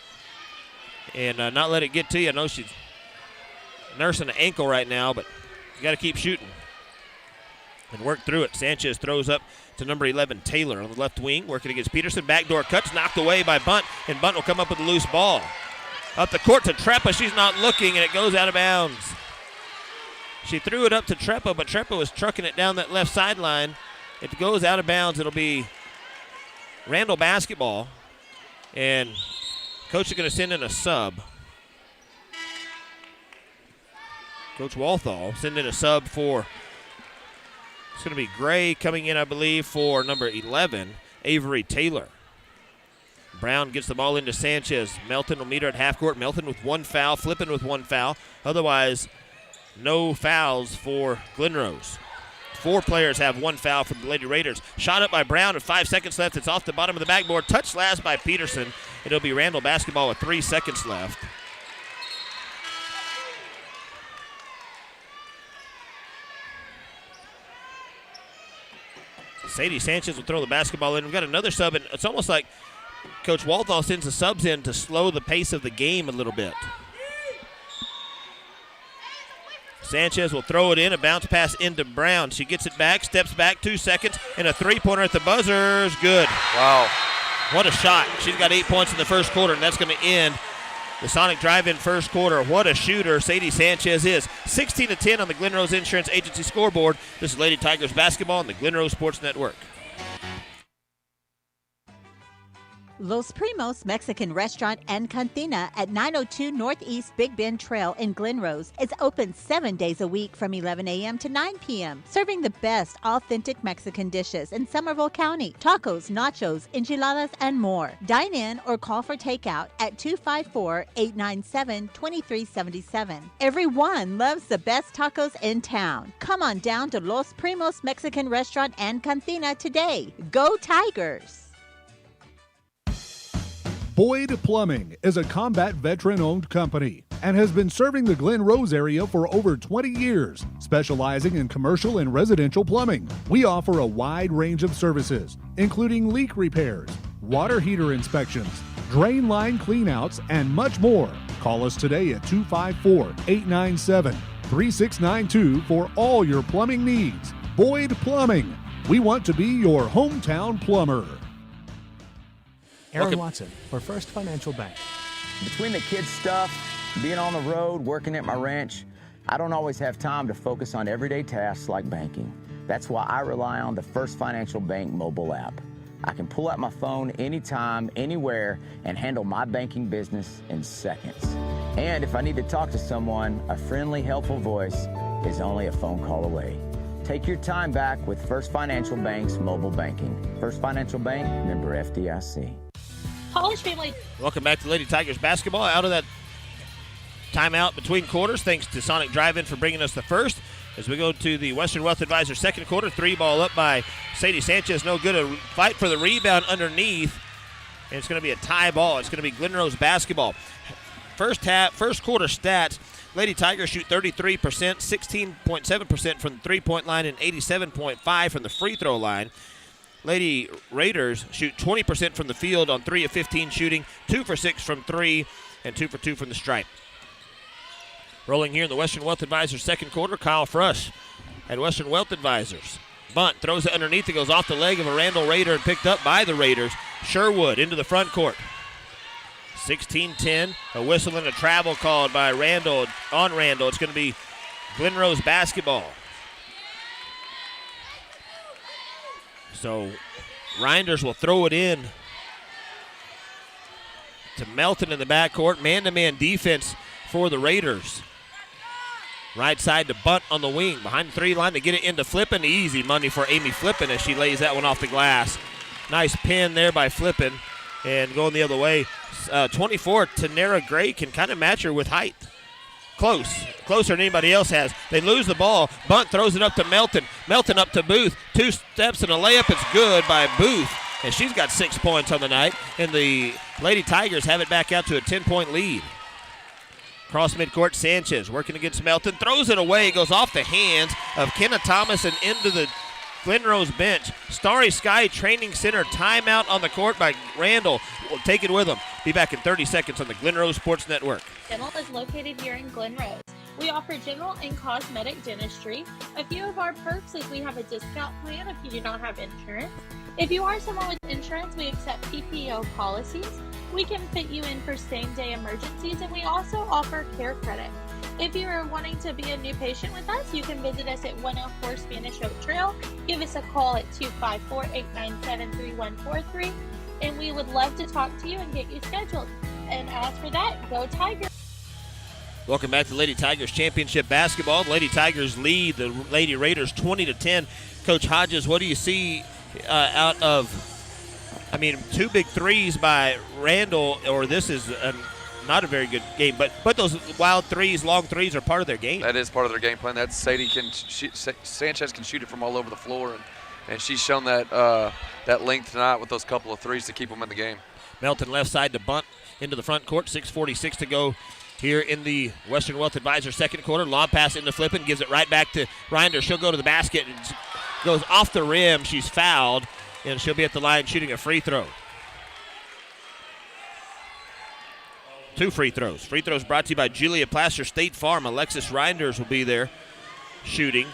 and not let it get to you. I know she's nursing an ankle right now, but you got to keep shooting and work through it. Sanchez throws up to number 11, Taylor, on the left wing, working against Peterson. Backdoor cuts, knocked away by Bunt, and Bunt will come up with a loose ball. Up the court to Trepa. She's not looking, and it goes out of bounds. She threw it up to Trepa, but Trepa was trucking it down that left sideline. If it goes out of bounds, it'll be Randall basketball, and coach is going to send in a sub. Coach Walthall send in a sub for, it's going to be Gray coming in, I believe, for number 11, Avery Taylor. Brown gets the ball into Sanchez. Melton will meet her at half court. Melton with one foul, Flippin with one foul. Otherwise, no fouls for Glenrose. 4 players have one foul for the Lady Raiders. Shot up by Brown with 5 seconds left. It's off the bottom of the backboard. Touched last by Peterson. It'll be Randall basketball with 3 seconds left. Sadie Sanchez will throw the basketball in. We've got another sub, and it's almost like Coach Walthall sends the subs in to slow the pace of the game a little bit. Sanchez will throw it in, a bounce pass into Brown. She gets it back, steps back 2 seconds, and a three-pointer at the buzzer is good. Wow. What a shot. She's got 8 points in the first quarter, and that's going to end the Sonic drive-in first quarter. What a shooter Sadie Sanchez is. 16-10 on the Glenrose Insurance Agency scoreboard. This is Lady Tigers basketball on the Glenrose Sports Network. Los Primos Mexican Restaurant and Cantina at 902 Northeast Big Bend Trail in Glen Rose is open 7 days a week from 11 a.m. to 9 p.m., serving the best authentic Mexican dishes in Somerville County, tacos, nachos, enchiladas, and more. Dine in or call for takeout at 254-897-2377. Everyone loves the best tacos in town. Come on down to Los Primos Mexican Restaurant and Cantina today. Go Tigers! Boyd Plumbing is a combat veteran-owned company and has been serving the Glen Rose area for over 20 years, specializing in commercial and residential plumbing. We offer a wide range of services, including leak repairs, water heater inspections, drain line cleanouts, and much more. Call us today at 254-897-3692 for all your plumbing needs. Boyd Plumbing. We want to be your hometown plumber. Aaron Watson for First Financial Bank. Between the kids' stuff, being on the road, working at my ranch, I don't always have time to focus on everyday tasks like banking. That's why I rely on the First Financial Bank mobile app. I can pull out my phone anytime, anywhere, and handle my banking business in seconds. And if I need to talk to someone, a friendly, helpful voice is only a phone call away. Take your time back with First Financial Bank's mobile banking. First Financial Bank, member FDIC. College family. Welcome back to Lady Tigers basketball. Out of that timeout between quarters, thanks to Sonic Drive-In for bringing us the first. As we go to the Western Wealth Advisors second quarter, 3-ball up by Sadie Sanchez. No good. A fight for the rebound underneath. And it's going to be a tie ball. It's going to be Glen Rose basketball. First quarter stats. Lady Tigers shoot 33%, 16.7% from the three-point line, and 87.5% from the free throw line. Lady Raiders shoot 20% from the field on 3 of 15 shooting, 2 for 6 from 3, and 2 for 2 from the stripe. Rolling here in the Western Wealth Advisors second quarter, Kyle Frush at Western Wealth Advisors. Bunt, throws it underneath, it goes off the leg of a Randall Raider and picked up by the Raiders. Sherwood into the front court. 16-10, a whistle and a travel called by Randall. On Randall, it's going to be Glen Rose basketball. So Reinders will throw it in to Melton in the backcourt. Man-to-man defense for the Raiders. Right side to Bunt on the wing. Behind the three line to get it into Flippin. Easy money for Amy Flippin as she lays that one off the glass. Nice pin there by Flippin. And going the other way, 24, Tanera Gray can kind of match her with height. Closer than anybody else has. They lose the ball. Bunt throws it up to Melton. Melton up to Booth. 2 steps and a layup. It's good by Booth. And she's got 6 points on the night. And the Lady Tigers have it back out to a 10-point lead. Cross midcourt, Sanchez working against Melton. Throws it away. Goes off the hands of Kenna Thomas and into the Glen Rose bench. Starry Sky Training Center timeout on the court by Randall. We'll take it with them. Be back in 30 seconds on the Glen Rose Sports Network. Dental is located here in Glen Rose. We offer general and cosmetic dentistry. A few of our perks is we have a discount plan if you do not have insurance. If you are someone with insurance, we accept PPO policies. We can fit you in for same-day emergencies, and we also offer care credit. If you are wanting to be a new patient with us, you can visit us at 104 Spanish Oak Trail. Give us a call at 254-897-3143, and we would love to talk to you and get you scheduled. And as for that, go Tigers! Welcome back to Lady Tigers Championship Basketball. The Lady Tigers lead the Lady Raiders 20-10. Coach Hodges, what do you see out of, 2 big threes by Randall, or this is not a very good game, but those wild threes, long threes are part of their game. That is part of their game plan. That Sadie Sanchez can shoot it from all over the floor, and she's shown that length tonight with those couple of threes to keep them in the game. Melton left side to Bunt into the front court. 6:46 to go here in the Western Wealth Advisors second quarter. Lob pass into Flippin, gives it right back to Reinders. She'll go to the basket and goes off the rim. She's fouled, and she'll be at the line shooting a free throw. 2 free throws. Free throws brought to you by Julia Plaster State Farm. Alexis Reinders will be there shooting.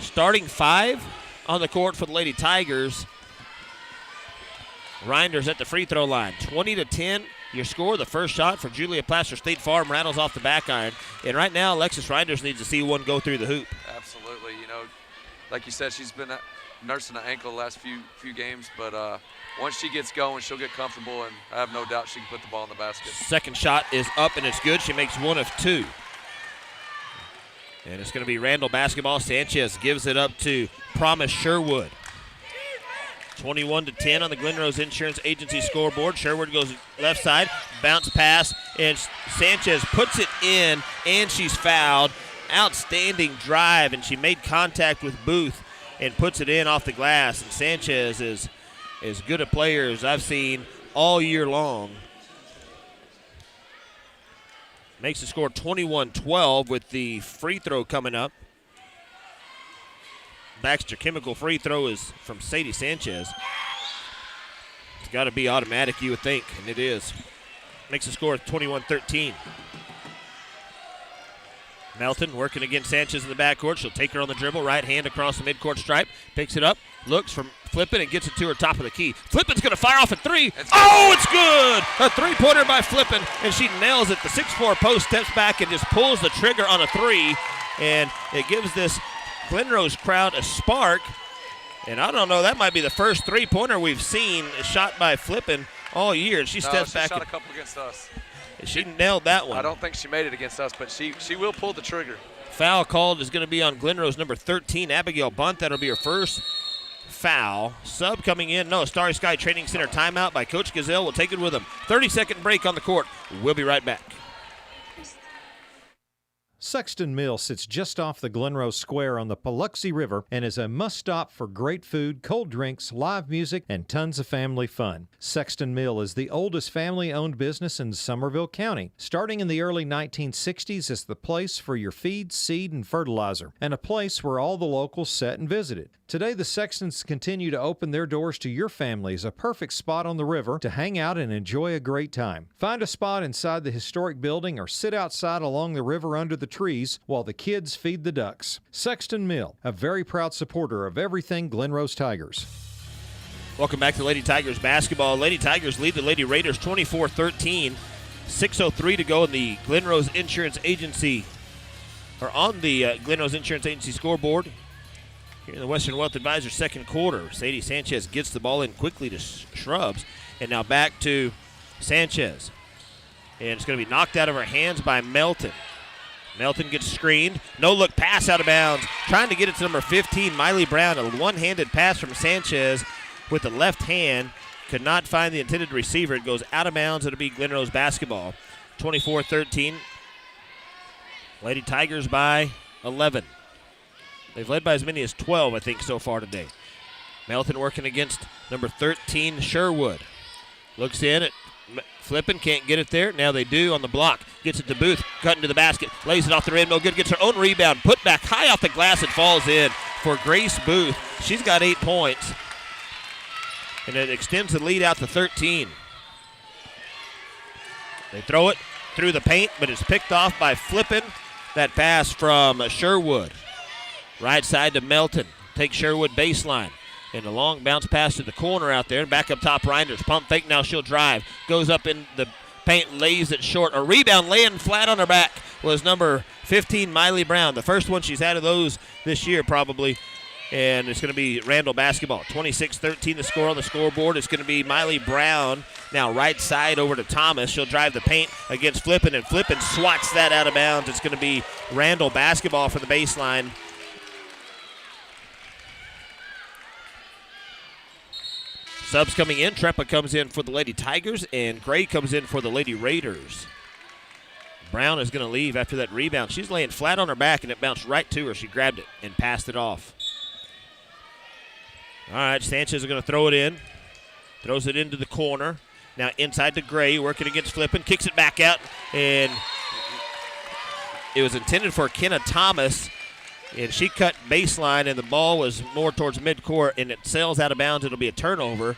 Starting 5 on the court for the Lady Tigers. Reinders at the free throw line. 20-10. Your score, the first shot for Julia Plaster State Farm rattles off the back iron. And right now, Alexis Reinders needs to see one go through the hoop. Absolutely. Like you said, she's been nursing an ankle the last few games, but once she gets going, she'll get comfortable, and I have no doubt she can put the ball in the basket. Second shot is up, and it's good. She makes 1 of 2. And it's going to be Randall basketball. Sanchez gives it up to Promise Sherwood. 21-10 on the Glen Rose Insurance Agency scoreboard. Sherwood goes left side, bounce pass, and Sanchez puts it in, and she's fouled. Outstanding drive, and she made contact with Booth and puts it in off the glass. And Sanchez is as good a player as I've seen all year long. Makes the score 21-12 with the free throw coming up. Baxter Chemical free throw is from Sadie Sanchez. It's got to be automatic, you would think, and it is. Makes the score 21-13. Melton working against Sanchez in the backcourt. She'll take her on the dribble, right hand across the midcourt stripe, picks it up, looks from Flippin and gets it to her top of the key. Flippin's going to fire off a 3. Oh, it's good! A three-pointer by Flippin, and she nails it. The 6'4" post steps back and just pulls the trigger on a 3, and it gives this Glen Rose crowd a spark. And I don't know, that might be the first three-pointer we've seen shot by Flippin all year. She steps back. She shot a couple against us. She nailed that one. I don't think she made it against us, but she will pull the trigger. Foul called is going to be on Glen Rose number 13, Abigail Bunt. That'll be her first foul. Sub coming in. No, Starry Sky Training Center timeout by Coach Gazelle. We'll take it with them. 30-second break on the court. We'll be right back. Sexton Mill sits just off the Glen Rose Square on the Paluxy River and is a must-stop for great food, cold drinks, live music, and tons of family fun. Sexton Mill is the oldest family-owned business in Somerville County. Starting in the early 1960s, it's the place for your feed, seed, and fertilizer, and a place where all the locals sat and visited. Today, the Sextons continue to open their doors to your family as a perfect spot on the river to hang out and enjoy a great time. Find a spot inside the historic building or sit outside along the river under the trees while the kids feed the ducks. Sexton Mill, a very proud supporter of everything Glen Rose Tigers. Welcome back to Lady Tigers basketball. Lady Tigers lead the Lady Raiders 24-13. 6:03 to go in the Glen Rose Insurance Agency, or on the Glen Rose Insurance Agency scoreboard. Here in the Western Wealth Advisor second quarter, Sadie Sanchez gets the ball in quickly to Shrubs. And now back to Sanchez. And it's going to be knocked out of her hands by Melton. Melton gets screened. No-look pass out of bounds. Trying to get it to number 15, Miley Brown. A one-handed pass from Sanchez with the left hand. Could not find the intended receiver. It goes out of bounds. It'll be Glen Rose basketball. 24-13. Lady Tigers by 11. They've led by as many as 12, I think, so far today. Melton working against number 13, Sherwood. Looks in at Flippin, can't get it there. Now they do on the block. Gets it to Booth, cutting to the basket. Lays it off the rim, no good. Gets her own rebound. Put back high off the glass and falls in for Grace Booth. She's got 8 points. And it extends the lead out to 13. They throw it through the paint, but it's picked off by Flippin. That pass from Sherwood. Right side to Melton. Takes Sherwood baseline. And a long bounce pass to the corner out there. And back up top, Reinders. Pump fake, now she'll drive. Goes up in the paint, lays it short. A rebound laying flat on her back was number 15, Miley Brown. The first one she's had of those this year probably. And it's going to be Randall basketball. 26-13 the score on the scoreboard. It's going to be Miley Brown. Now right side over to Thomas. She'll drive the paint against Flippin, and Flippin swats that out of bounds. It's going to be Randall basketball from the baseline. Subs coming in. Treppa comes in for the Lady Tigers, and Gray comes in for the Lady Raiders. Brown is going to leave after that rebound. She's laying flat on her back, and it bounced right to her. She grabbed it and passed it off. All right, Sanchez is going to throw it in. Throws it into the corner. Now inside to Gray, working against Flippin. Kicks it back out, and it was intended for Kenna Thomas. And she cut baseline, and the ball was more towards midcourt, and it sails out of bounds. It'll be a turnover,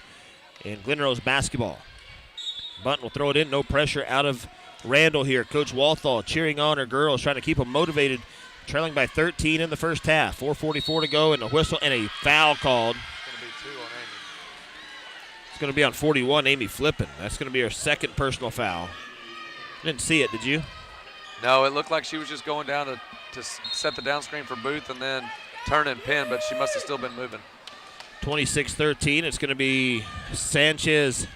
and Glen Rose basketball. Bunton will throw it in. No pressure out of Randall here. Coach Walthall cheering on her girls, trying to keep them motivated, trailing by 13 in the first half. 4:44 to go, and a whistle and a foul called. It's going to be on 41, Amy Flippin. That's going to be her second personal foul. Didn't see it, did you? No, it looked like she was just going down to set the down screen for Booth and then turn and pin, but she must have still been moving. 26-13. It's going to be Sanchez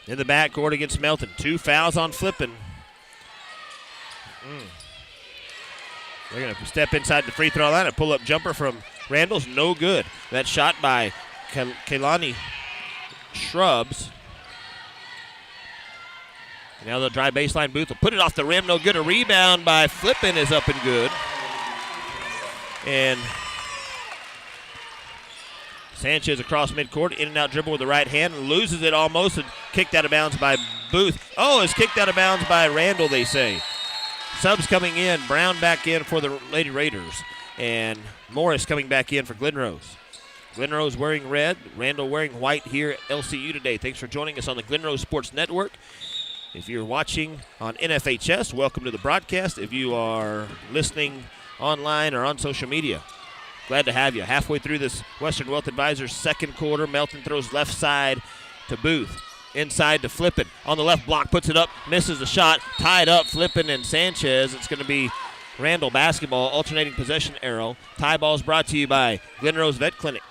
in the backcourt against Melton. 2 fouls on Flippin. They're going to step inside the free throw line. A pull-up jumper from Randall's no good. That shot by Kailani Shrubs. Now the dry baseline. Booth will put it off the rim. No good. A rebound by Flippin is up and good. And Sanchez across midcourt. In and out dribble with the right hand. Loses it almost and kicked out of bounds by Booth. Oh, it's kicked out of bounds by Randall, they say. Subs coming in. Brown back in for the Lady Raiders. And Morris coming back in for Glen Rose. Glen Rose wearing red. Randall wearing white here at LCU today. Thanks for joining us on the Glen Rose Sports Network. If you're watching on NFHS, welcome to the broadcast. If you are listening online or on social media, glad to have you. Halfway through this Western Wealth Advisors second quarter, Melton throws left side to Booth. Inside to Flippin. On the left block, puts it up, misses the shot. Tied up, Flippin and Sanchez. It's going to be Randall basketball, alternating possession arrow. Tie ball is brought to you by Glen Rose Vet Clinic.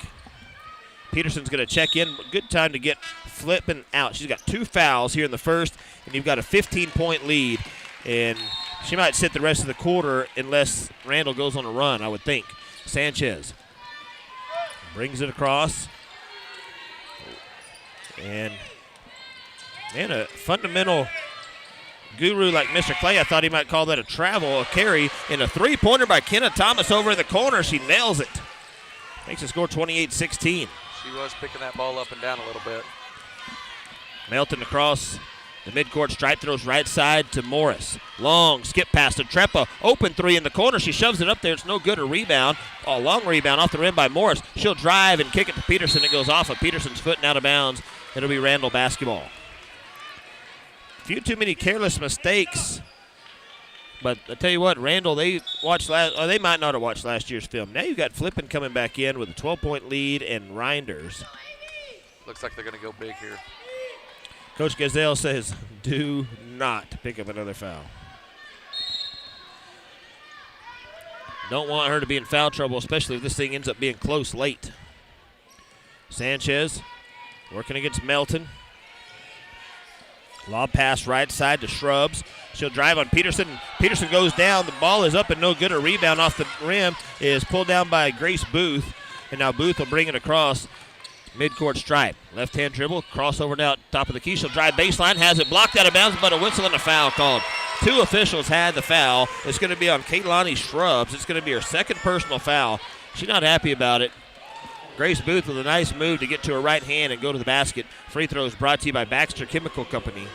Peterson's going to check in. Good time to get Flippin out. She's got 2 fouls here in the first, and you've got a 15-point lead. And she might sit the rest of the quarter unless Randall goes on a run, I would think. Sanchez brings it across. And, man, a fundamental guru like Mr. Clay, I thought he might call that a travel, a carry, and a three-pointer by Kenna Thomas over in the corner. She nails it. Makes it score 28-16. She was picking that ball up and down a little bit. Melton across the midcourt stripe, throws right side to Morris. Long skip pass to Trepa. Open three in the corner. She shoves it up there. It's no good. A rebound. A long rebound off the rim by Morris. She'll drive and kick it to Peterson. It goes off of Peterson's foot and out of bounds. It'll be Randall basketball. A few too many careless mistakes. But I tell you what, Randall, they might not have watched last year's film. Now you've got Flippin coming back in with a 12-point lead and Reinders. Looks like they're going to go big here. Coach Gazelle says, do not pick up another foul. Don't want her to be in foul trouble, especially if this thing ends up being close late. Sanchez working against Melton. Lob pass right side to Shrubs. She'll drive on Peterson. Peterson goes down. The ball is up and no good. A rebound off the rim is pulled down by Grace Booth. And now Booth will bring it across midcourt stripe. Left-hand dribble, crossover now top of the key. She'll drive baseline, has it blocked out of bounds, but a whistle and a foul called. 2 officials had the foul. It's going to be on Kailani Shrubs. It's going to be her second personal foul. She's not happy about it. Grace Booth with a nice move to get to her right hand and go to the basket. Free throws brought to you by Baxter Chemical Company.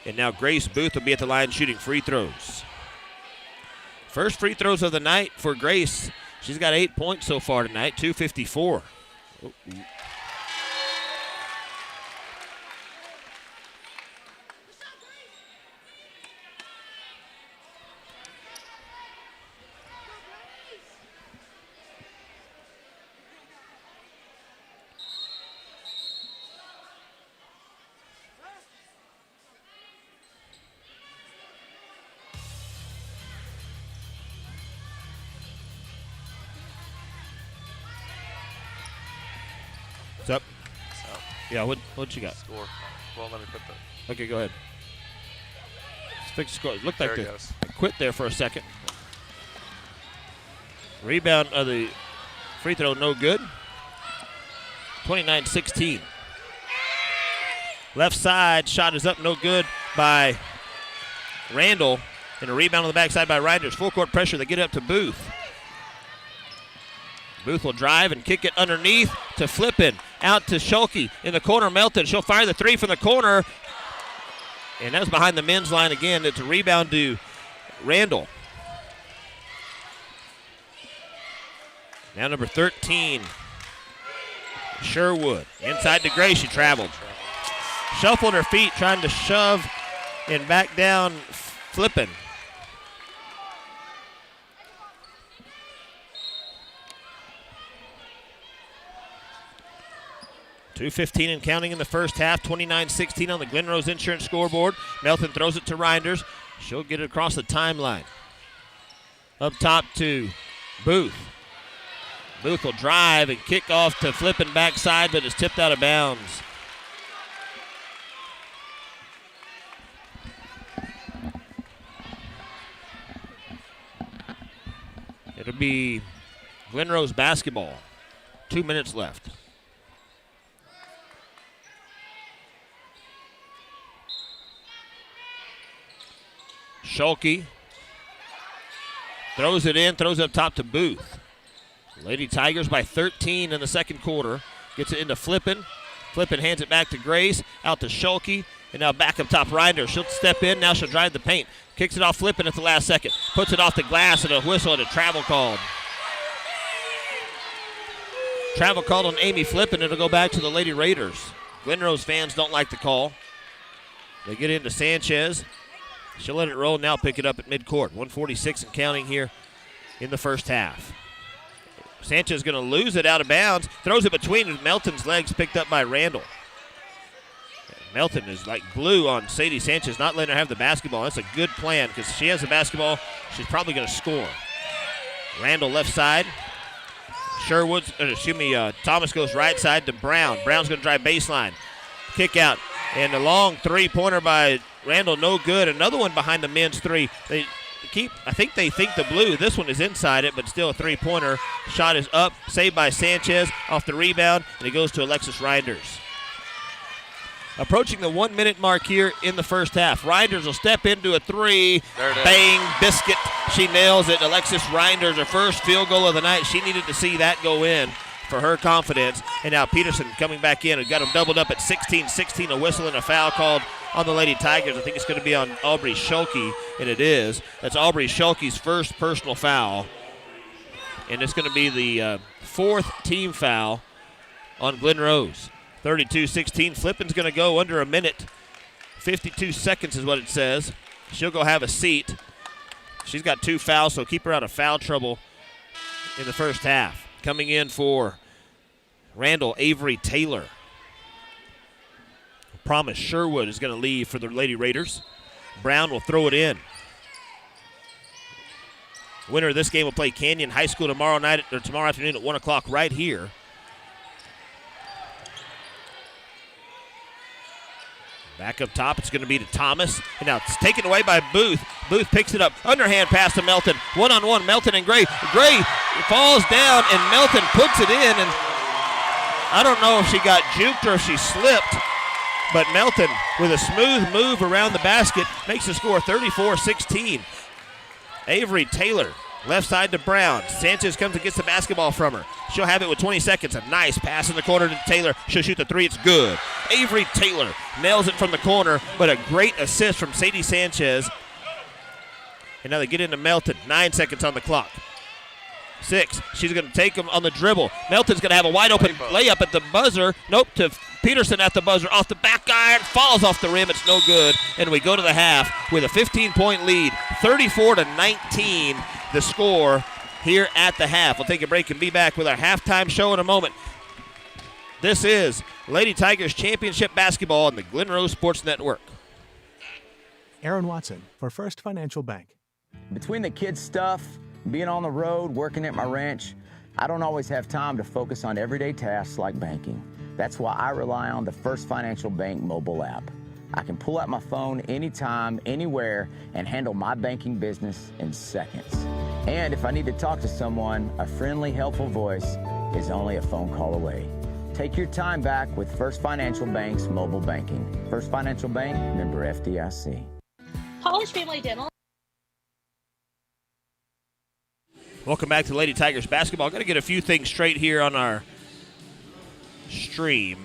And now Grace Booth will be at the line shooting free throws. First free throws of the night for Grace. She's got 8 points so far tonight, 2:54. Oh. What's up? Yeah, what you got? Score. Well, let me put the. Okay, go ahead. Let's fix the score. It looked like There it they goes. quit there for a second. Rebound of the free throw, no good. 29-16. Left side, shot is up, no good by Randall. And a rebound on the backside by Reinders. Full court pressure, they get up to Booth. Booth will drive and kick it underneath to Flippin. Out to Schulke in the corner. Melton. She'll fire the three from the corner. And that's behind the men's line again. It's a rebound to Randall. Now number 13, Sherwood. Inside to Gray. She traveled. Shuffled her feet trying to shove and back down Flippin. .2:15 and counting in the first half. 29-16 on the Glen Rose Insurance scoreboard. Melton throws it to Reinders. She'll get it across the timeline. Up top to Booth. Booth will drive and kick off to flipping backside, but is tipped out of bounds. It'll be Glen Rose basketball. 2 minutes left. Schulke throws it in, throws it up top to Booth. Lady Tigers by 13 in the second quarter. Gets it into Flippin. Flippin hands it back to Grace, out to Schulke, and now back up top Reiner. She'll step in, now she'll drive the paint. Kicks it off Flippin at the last second. Puts it off the glass and a whistle and a travel called. Travel called on Amy Flippin. It'll go back to the Lady Raiders. Glen Rose fans don't like the call. They get into Sanchez. She'll let it roll, now pick it up at midcourt. 1:46 and counting here in the first half. Sanchez going to lose it out of bounds. Throws it between Melton's legs, picked up by Randall. Melton is like glue on Sadie Sanchez, not letting her have the basketball. That's a good plan because she has the basketball. She's probably going to score. Randall left side. Thomas goes right side to Brown. Brown's going to drive baseline. Kick out. And a long three-pointer by Randall, no good. Another one behind the men's three. I think they think the blue. This one is inside it, but still a three-pointer. Shot is up, saved by Sanchez off the rebound, and it goes to Alexis Reinders. Approaching the 1 minute mark here in the first half. Reinders will step into a three. Bang, biscuit. She nails it. Alexis Reinders, her first field goal of the night. She needed to see that go in for her confidence. And now Peterson coming back in and got them doubled up at 16-16. A whistle and a foul called on the Lady Tigers. I think it's going to be on Aubrey Schulke, and it is. That's Aubrey Schulke's first personal foul. And it's going to be the fourth team foul on Glen Rose. 32-16. Flippin's going to go under a minute. 52 seconds is what it says. She'll go have a seat. She's got 2 fouls, so keep her out of foul trouble in the first half. Coming in for Randall, Avery Taylor. Promise Sherwood is going to leave for the Lady Raiders. Brown will throw it in. Winner of this game will play Canyon High School tomorrow afternoon at 1 o'clock right here. Back up top, it's going to be to Thomas. And now it's taken away by Booth. Booth picks it up. Underhand pass to Melton. One-on-one, Melton and Gray. Gray falls down, and Melton puts it in. And I don't know if she got juked or if she slipped. But Melton, with a smooth move around the basket, makes the score 34-16. Avery Taylor, left side to Brown. Sanchez comes and gets the basketball from her. She'll have it with 20 seconds. A nice pass in the corner to Taylor. She'll shoot the three. It's good. Avery Taylor nails it from the corner, but a great assist from Sadie Sanchez. And now they get into Melton. 9 seconds on the clock. 6. She's going to take him on the dribble. Melton's going to have a wide open layup at the buzzer. Nope, to Peterson at the buzzer. Off the back iron. Falls off the rim. It's no good. And we go to the half with a 15-point lead. 34-19 the score here at the half. We'll take a break and be back with our halftime show in a moment. This is Lady Tigers Championship Basketball on the Glen Rose Sports Network. Aaron Watson for First Financial Bank. Between the kids' stuff, being on the road, working at my ranch, I don't always have time to focus on everyday tasks like banking. That's why I rely on the First Financial Bank mobile app. I can pull out my phone anytime, anywhere, and handle my banking business in seconds. And if I need to talk to someone, a friendly, helpful voice is only a phone call away. Take your time back with First Financial Bank's mobile banking. First Financial Bank, member FDIC. Polish Family Dental. Welcome back to Lady Tigers basketball. Got to get a few things straight here on our stream.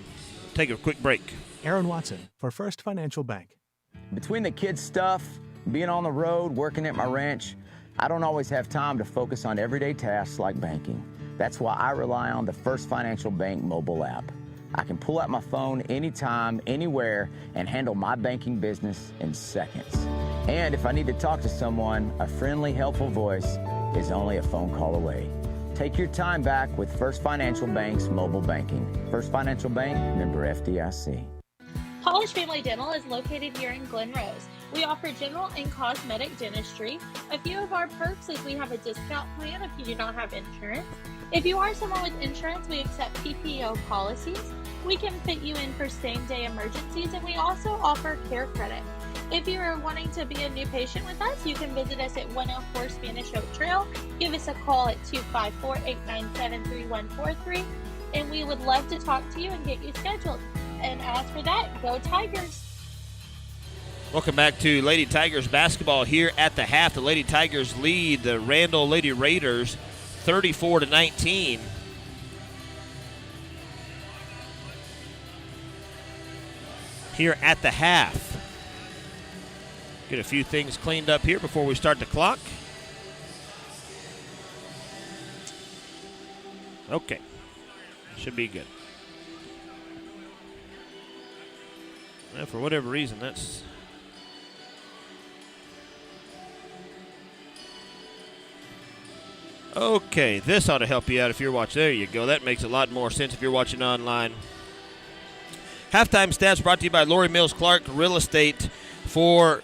Take a quick break. Aaron Watson for First Financial Bank. Between the kids' stuff, being on the road, working at my ranch, I don't always have time to focus on everyday tasks like banking. That's why I rely on the First Financial Bank mobile app. I can pull out my phone anytime, anywhere, and handle my banking business in seconds. And if I need to talk to someone, a friendly, helpful voice is only a phone call away. Take your time back with First Financial Bank's mobile banking. First Financial Bank, member FDIC. Polish Family Dental is located here in Glen Rose. We offer general and cosmetic dentistry. A few of our perks is we have a discount plan if you do not have insurance. If you are someone with insurance, we accept PPO policies. We can fit you in for same-day emergencies, and we also offer care credit. If you are wanting to be a new patient with us, you can visit us at 104 Spanish Oak Trail. Give us a call at 254-897-3143, and we would love to talk to you and get you scheduled. And as for that, go Tigers! Welcome back to Lady Tigers basketball here at the half. The Lady Tigers lead the Randall Lady Raiders 34-19. Here at the half. Get a few things cleaned up here before we start the clock. Okay. Should be good. Well, for whatever reason, that's... Okay, this ought to help you out if you're watching. There you go. That makes a lot more sense if you're watching online. Halftime stats brought to you by Lori Mills Clark Real Estate for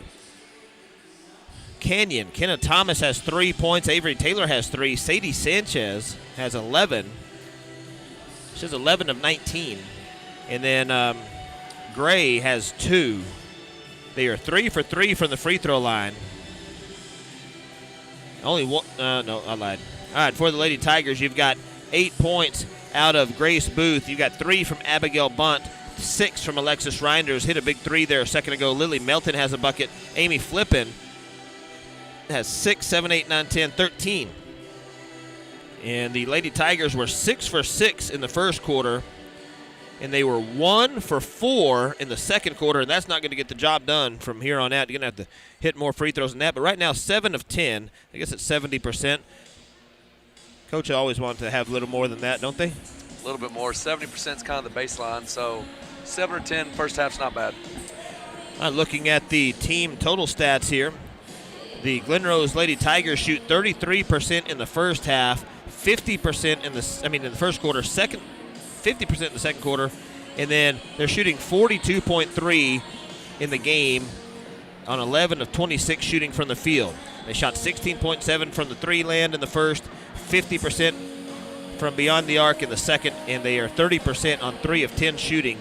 Canyon. Kenna Thomas has 3 points. Avery Taylor has 3. Sadie Sanchez has 11. She has 11 of 19. And then Gray has 2. They are 3 for 3 from the free throw line. Only one. No, I lied. All right, for the Lady Tigers, you've got 8 points out of Grace Booth. You've got 3 from Abigail Bunt, 6 from Alexis Reinders. Hit a big 3 there a second ago. Lily Melton has a bucket. Amy Flippin has 6, 7, 8, 9, 10, 13. And the Lady Tigers were 6 for 6 in the first quarter, and they were 1 for 4 in the second quarter, and that's not going to get the job done from here on out. You're going to have to hit more free throws than that. But right now, 7 of 10. I guess it's 70%. Coach always wanted to have a little more than that, don't they? A little bit more. 70% is kind of the baseline, so 7 or 10 first half's not bad. Looking at the team total stats here, the Glen Rose Lady Tigers shoot 33% in the first half, 50% in the first quarter, 50% in the second quarter, and then they're shooting 42.3 in the game on 11 of 26 shooting from the field. They shot 16.7 from the three land in the first, 50% from beyond the arc in the second, and they are 30% on 3 of 10 shooting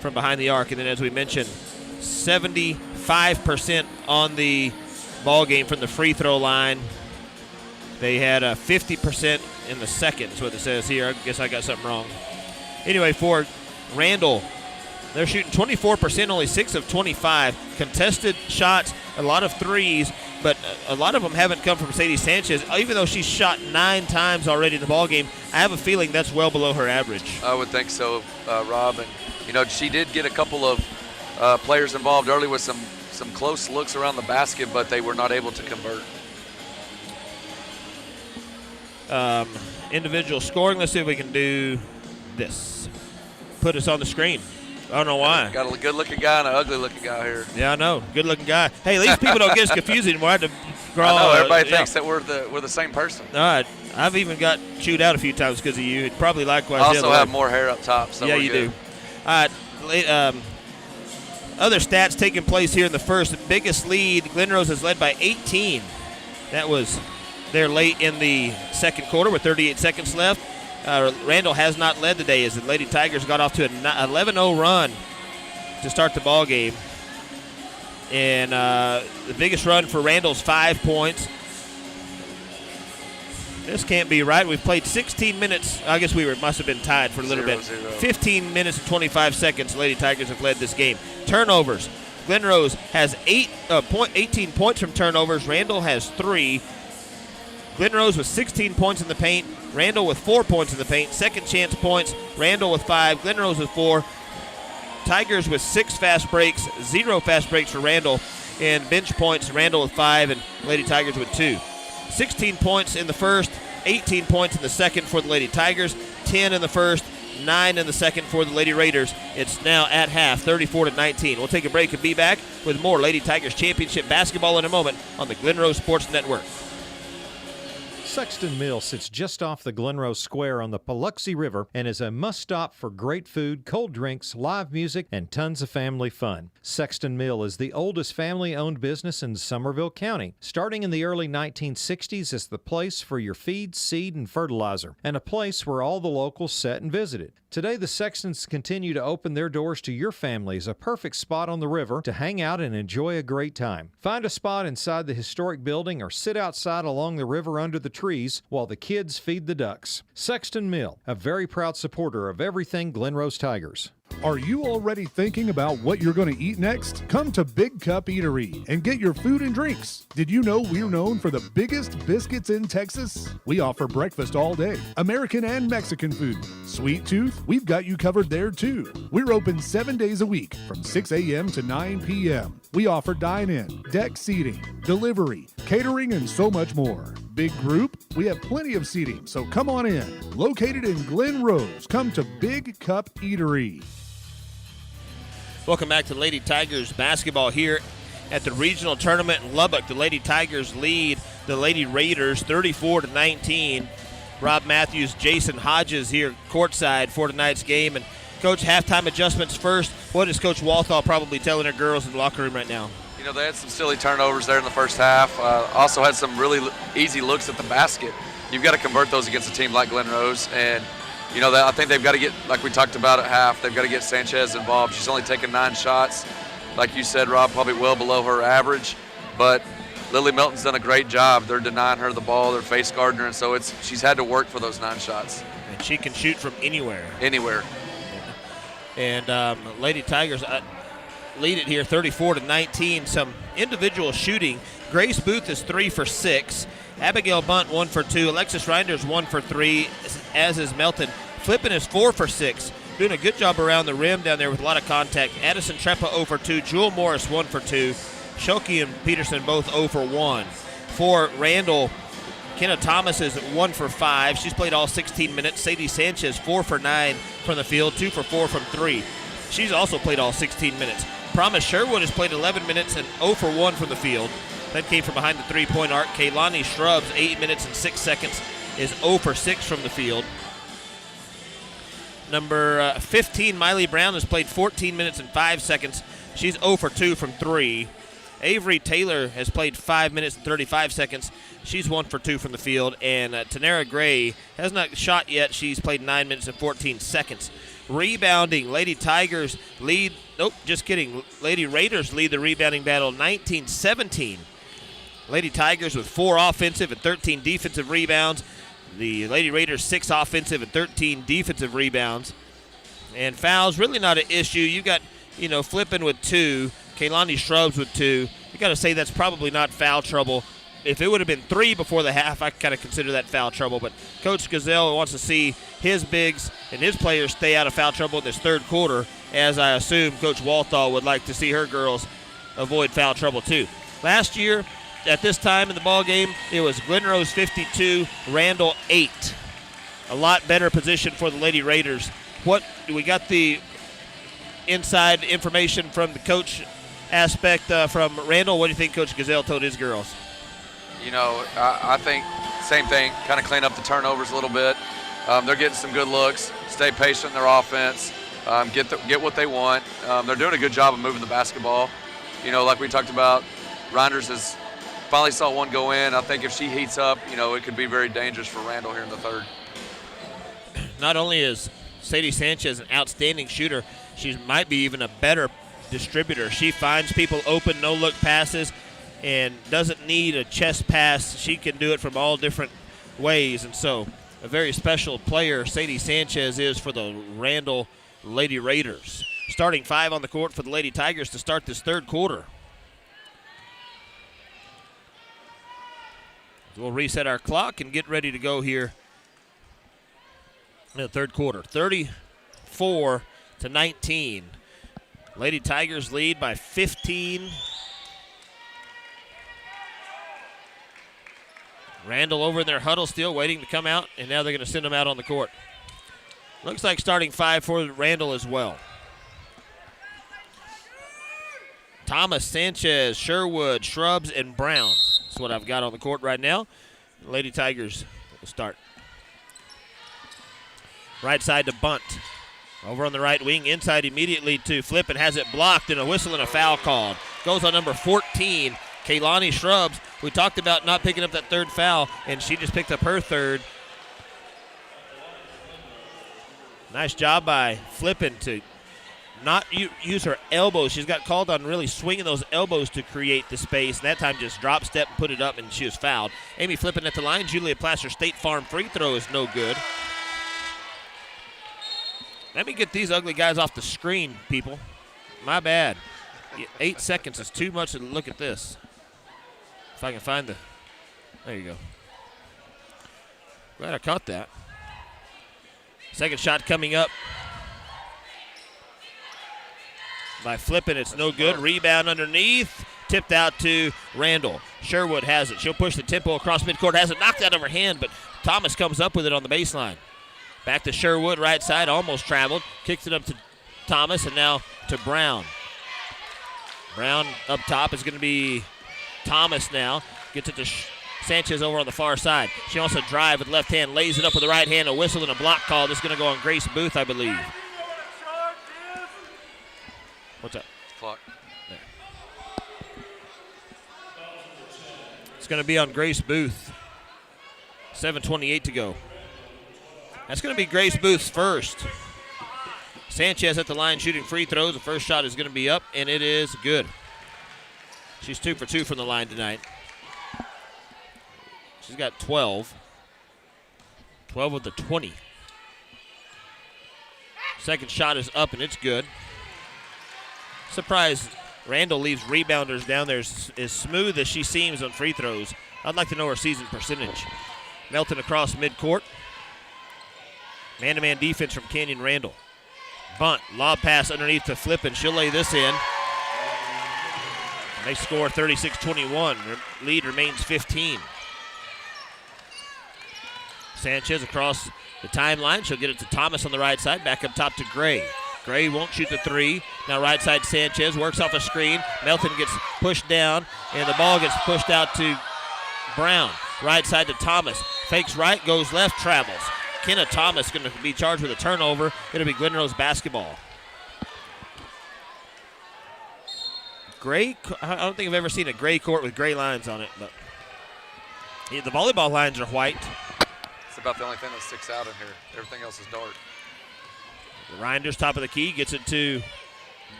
from behind the arc. And then, as we mentioned, 75% on the ball game from the free throw line. They had 50% in the second, is what it says here. I guess I got something wrong. Anyway, for Randall, they're shooting 24%, only 6 of 25. Contested shots, a lot of threes, but a lot of them haven't come from Sadie Sanchez. Even though she's shot 9 times already in the ball game, I have a feeling that's well below her average. I would think so, Rob. And, she did get a couple of players involved early with some close looks around the basket, but they were not able to convert. Individual scoring. Let's see if we can do this. Put us on the screen. I don't know why. Got a good-looking guy and an ugly-looking guy here. Yeah, I know. Good-looking guy. Hey, at least people don't get us confused anymore. I had to draw. I know. Everybody thinks that we're the same person. All right. I've even got chewed out a few times because of you. Probably likewise. I also have more hair up top, so yeah, we're you good. do. All right. Other stats taking place here in the first. The biggest lead, Glen Rose has led by 18. That was there late in the second quarter with 38 seconds left. Randall has not led today as the Lady Tigers got off to an 11-0 run to start the ball game. And the biggest run for Randall's 5 points. This can't be right. We've played 16 minutes. I guess must have been tied for a little bit. 15 minutes and 25 seconds. Lady Tigers have led this game. Turnovers. Glen Rose has 18 points from turnovers. Randall has 3. Glen Rose with 16 points in the paint. Randall with 4 points in the paint. Second chance points. Randall with 5. Glen Rose with 4. Tigers with 6 fast breaks. 0 fast breaks for Randall. And bench points. Randall with 5 and Lady Tigers with 2. 16 points in the first. 18 points in the second for the Lady Tigers. 10 in the first. 9 in the second for the Lady Raiders. It's now at half, 34-19. We'll take a break and be back with more Lady Tigers Championship basketball in a moment on the Glen Rose Sports Network. Sexton Mill sits just off the Glenrose Square on the Paluxy River and is a must-stop for great food, cold drinks, live music, and tons of family fun. Sexton Mill is the oldest family-owned business in Somerville County. Starting in the early 1960s, it's the place for your feed, seed, and fertilizer, and a place where all the locals sat and visited. Today, the Sextons continue to open their doors to your family as a perfect spot on the river to hang out and enjoy a great time. Find a spot inside the historic building or sit outside along the river under the trees while the kids feed the ducks. Sexton Mill, a very proud supporter of everything Glenrose Tigers. Are you already thinking about what you're going to eat next? Come to Big Cup Eatery and get your food and drinks. Did you know we're known for the biggest biscuits in Texas? We offer breakfast all day, American and Mexican food. Sweet Tooth, we've got you covered there too. We're open 7 days a week from 6 a.m. to 9 p.m. We offer dine-in, deck seating, delivery, catering, and so much more. Big group, we have plenty of seating, so come on in. Located in Glen Rose, come to Big Cup Eatery. Welcome back to Lady Tigers basketball here at the regional tournament in Lubbock. The Lady Tigers lead the Lady Raiders 34-19. Rob Matthews, Jason Hodges here courtside for tonight's game. And Coach, halftime adjustments first. What is Coach Walthall probably telling her girls in the locker room right now? You know, they had some silly turnovers there in the first half. Also had some really easy looks at the basket. You've got to convert those against a team like Glen Rose. And, you know, I think they've got to get, like we talked about at half, they've got to get Sanchez involved. She's only taken 9 shots. Like you said, Rob, probably well below her average. But Lily Milton's done a great job. They're denying her the ball. They're face guarding her. And so she's had to work for those 9 shots. And she can shoot from anywhere. Anywhere. And Lady Tigers lead it here 34-19. Some individual shooting. Grace Booth is 3 for 6. Abigail Bunt 1 for 2. Alexis Reinders 1 for 3, as is Melton. Flippin is 4 for 6. Doing a good job around the rim down there with a lot of contact. Addison Treppa 0 for 2. Jewel Morris 1 for 2. Shoki and Peterson both 0 for 1. For Randall, Kenna Thomas is 1 for 5. She's played all 16 minutes. Sadie Sanchez 4 for 9 from the field, 2 for 4 from 3. She's also played all 16 minutes. Promise Sherwood has played 11 minutes and 0 for 1 from the field. That came from behind the three-point arc. Kaylani Shrubs, 8 minutes and 6 seconds, is 0 for 6 from the field. Number 15, Miley Brown, has played 14 minutes and 5 seconds. She's 0 for 2 from 3. Avery Taylor has played 5 minutes and 35 seconds. She's 1 for 2 from the field. And Tanera Gray has not shot yet. She's played 9 minutes and 14 seconds. Rebounding, Lady Tigers lead. Nope, just kidding. Lady Raiders lead the rebounding battle 19-17. Lady Tigers with 4 offensive and 13 defensive rebounds. The Lady Raiders 6 offensive and 13 defensive rebounds. And fouls, really not an issue. You got, Flippin with 2, Kaylani Shrubs with 2. You got to say that's probably not foul trouble. If it would have been 3 before the half, I kind of consider that foul trouble. But Coach Gazelle wants to see his bigs and his players stay out of foul trouble in this third quarter, as I assume Coach Walthall would like to see her girls avoid foul trouble too. Last year, at this time in the ball game, it was Glen Rose 52, Randall 8. A lot better position for the Lady Raiders. We got the inside information from the coach aspect from Randall. What do you think Coach Gazelle told his girls? I think same thing, kind of clean up the turnovers a little bit. They're getting some good looks, stay patient in their offense, get what they want. They're doing a good job of moving the basketball. Like we talked about, Reinders has finally saw one go in. I think if she heats up, it could be very dangerous for Randall here in the third. Not only is Sadie Sanchez an outstanding shooter, she might be even a better distributor. She finds people open, no-look passes, and doesn't need a chest pass. She can do it from all different ways. And so a very special player Sadie Sanchez is for the Randall Lady Raiders. Starting 5 on the court for the Lady Tigers to start this third quarter. We'll reset our clock and get ready to go here in the third quarter. 34-19. Lady Tigers lead by 15. Randall over in their huddle still waiting to come out, and now they're going to send them out on the court. Looks like starting 5 for Randall as well. Thomas, Sanchez, Sherwood, Shrubs, and Brown. That's what I've got on the court right now. Lady Tigers will start. Right side to Bunt. Over on the right wing, inside immediately to Flip, and has it blocked, and a whistle and a foul called. Goes on number 14, Kaylani Shrubs. We talked about not picking up that third foul, and she just picked up her third. Nice job by Flippin to not use her elbows. She's got called on really swinging those elbows to create the space, and that time just drop step and put it up, and she was fouled. Amy Flippin at the line. Julia Placer State Farm free throw is no good. Let me get these ugly guys off the screen, people. My bad. 8 seconds is too much to look at this. If I can find the... There you go. Glad I caught that. Second shot coming up by Flippin. It's no good. Rebound underneath. Tipped out to Randall. Sherwood has it. She'll push the tempo across midcourt. Has it knocked out of her hand, but Thomas comes up with it on the baseline. Back to Sherwood, right side, almost traveled. Kicks it up to Thomas, and now to Brown. Brown up top is going to be Thomas now. Gets it to Sanchez over on the far side. She also drive with left hand, lays it up with the right hand, a whistle and a block call. This is going to go on Grace Booth, I believe. What's up? Clock. There. It's going to be on Grace Booth. 7:28 to go. That's going to be Grace Booth's first. Sanchez at the line shooting free throws. The first shot is going to be up, and it is good. She's 2 for 2 from the line tonight. She's got 12. 12 of the 20. Second shot is up, and it's good. Surprised Randall leaves rebounders down there as smooth as she seems on free throws. I'd like to know her season percentage. Melton across midcourt. Man-to-man defense from Canyon Randall. Bunt, lob pass underneath to Flippin. She'll lay this in. And they score 36-21. Lead remains 15. Sanchez across the timeline. She'll get it to Thomas on the right side. Back up top to Gray. Gray won't shoot the three. Now right side Sanchez works off a screen. Melton gets pushed down, and the ball gets pushed out to Brown. Right side to Thomas. Fakes right, goes left, travels. Kenna Thomas going to be charged with a turnover. It'll be Glen Rose basketball. Gray, I don't think I've ever seen a gray court with gray lines on it, but the volleyball lines are white. It's about the only thing that sticks out in here. Everything else is dark. Reinders top of the key, gets it to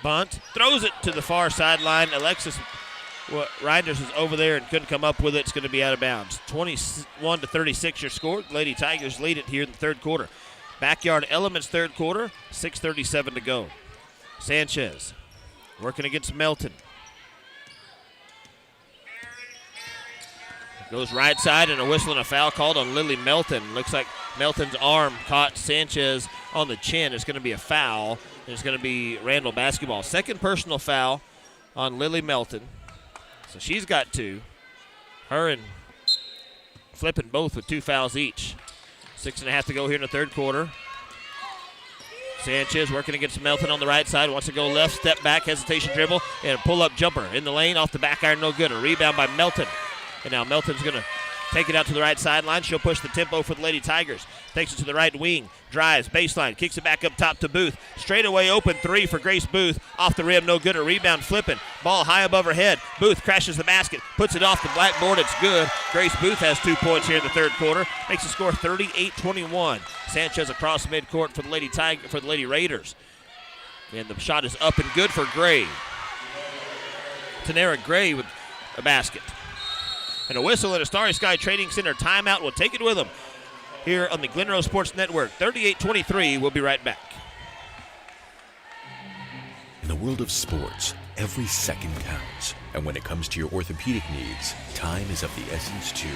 Bunt, throws it to the far sideline. Alexis Reinders is over there and couldn't come up with it. It's going to be out of bounds. 21-36 your score. Lady Tigers lead it here in the third quarter. Backyard Elements third quarter, 6:37 to go. Sanchez working against Melton. Goes right side, and a whistle and a foul called on Lily Melton. Looks like Melton's arm caught Sanchez on the chin. It's going to be a foul, and it's going to be Randall basketball. Second personal foul on Lily Melton. So she's got 2. Her and Flippin both with 2 fouls each. 6.5 to go here in the third quarter. Sanchez working against Melton on the right side. Wants to go left, step back, hesitation dribble, and a pull-up jumper in the lane off the back iron, no good. A rebound by Melton. And now Melton's going to take it out to the right sideline. She'll push the tempo for the Lady Tigers. Takes it to the right wing. Drives, baseline, kicks it back up top to Booth. Straight away open 3 for Grace Booth. Off the rim, no good. A rebound Flippin. Ball high above her head. Booth crashes the basket. Puts it off the blackboard. It's good. Grace Booth has 2 points here in the third quarter. Makes the score 38-21. Sanchez across midcourt for the Lady Raiders. And the shot is up and good for Gray. Tanera Gray with a basket. And a whistle at a Starry Sky Trading Center timeout. We'll take it with them here on the Glen Rose Sports Network. 38-23. We'll be right back. In the world of sports, every second counts. And when it comes to your orthopedic needs, time is of the essence too.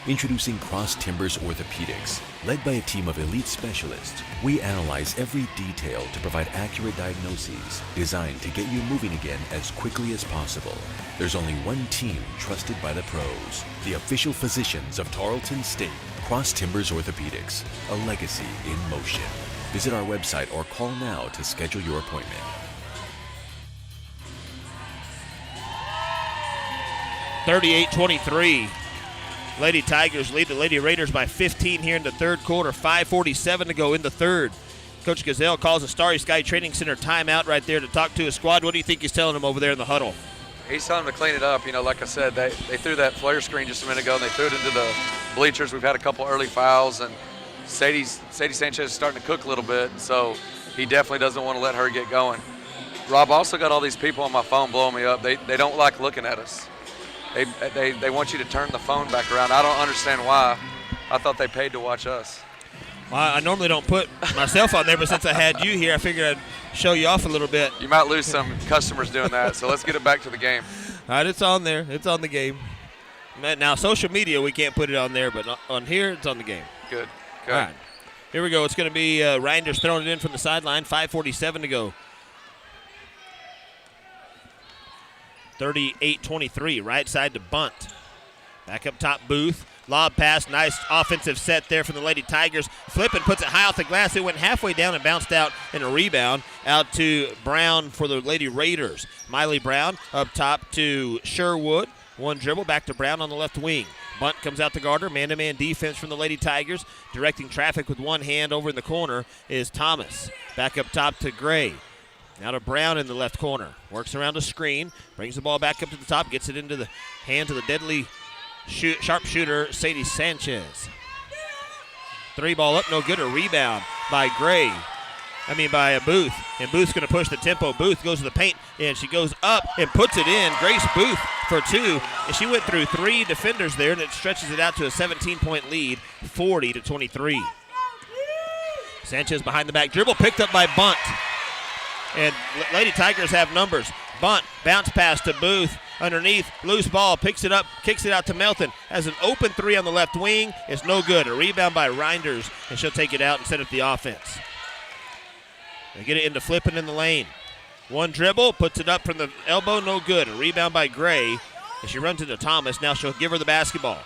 Introducing Cross Timbers Orthopedics. Led by a team of elite specialists, we analyze every detail to provide accurate diagnoses designed to get you moving again as quickly as possible. There's only one team trusted by the pros, the official physicians of Tarleton State. Cross Timbers Orthopedics, a legacy in motion. Visit our website or call now to schedule your appointment. $38-23. Lady Tigers lead the Lady Raiders by 15 here in the third quarter. 5:47 to go in the third. Coach Gazelle calls a Starry Sky Training Center timeout right there to talk to his squad. What do you think he's telling them over there in the huddle? He's telling them to clean it up. Like I said, they threw that flare screen just a minute ago, and they threw it into the bleachers. We've had a couple early fouls, and Sadie Sanchez is starting to cook a little bit, so he definitely doesn't want to let her get going. Rob also got all these people on my phone blowing me up. They don't like looking at us. They want you to turn the phone back around. I don't understand why. I thought they paid to watch us. Well, I normally don't put myself on there, but since I had you here, I figured I'd show you off a little bit. You might lose some customers doing that, so let's get it back to the game. All right, it's on there. It's on the game. Now, social media, we can't put it on there, but on here, it's on the game. Good. All right. Here we go. It's going to be Reinders throwing it in from the sideline. 5:47 to go. 38-23, right side to Bunt. Back up top, Booth. Lob pass, nice offensive set there from the Lady Tigers. Flippin' puts it high off the glass. It went halfway down and bounced out in a rebound out to Brown for the Lady Raiders. Miley Brown up top to Sherwood. One dribble back to Brown on the left wing. Bunt comes out to guard her. Man-to-man defense from the Lady Tigers. Directing traffic with one hand over in the corner is Thomas. Back up top to Gray. Now to Brown in the left corner. Works around a screen. Brings the ball back up to the top. Gets it into the hands of the deadly sharpshooter Sadie Sanchez. Three ball up, no good. A rebound by Booth. And Booth's going to push the tempo. Booth goes to the paint, and she goes up and puts it in. Grace Booth for two. And she went through three defenders there, and it stretches it out to a 17-point lead, 40-23. Sanchez behind the back. Dribble picked up by Bunt. And Lady Tigers have numbers. Bunt, bounce pass to Booth. Underneath, loose ball, picks it up, kicks it out to Melton. Has an open three on the left wing. It's no good. A rebound by Reinders, and she'll take it out and set up the offense. They get it into Flippin' in the lane. One dribble, puts it up from the elbow, no good. A rebound by Gray, and she runs into Thomas. Now she'll give her the basketball.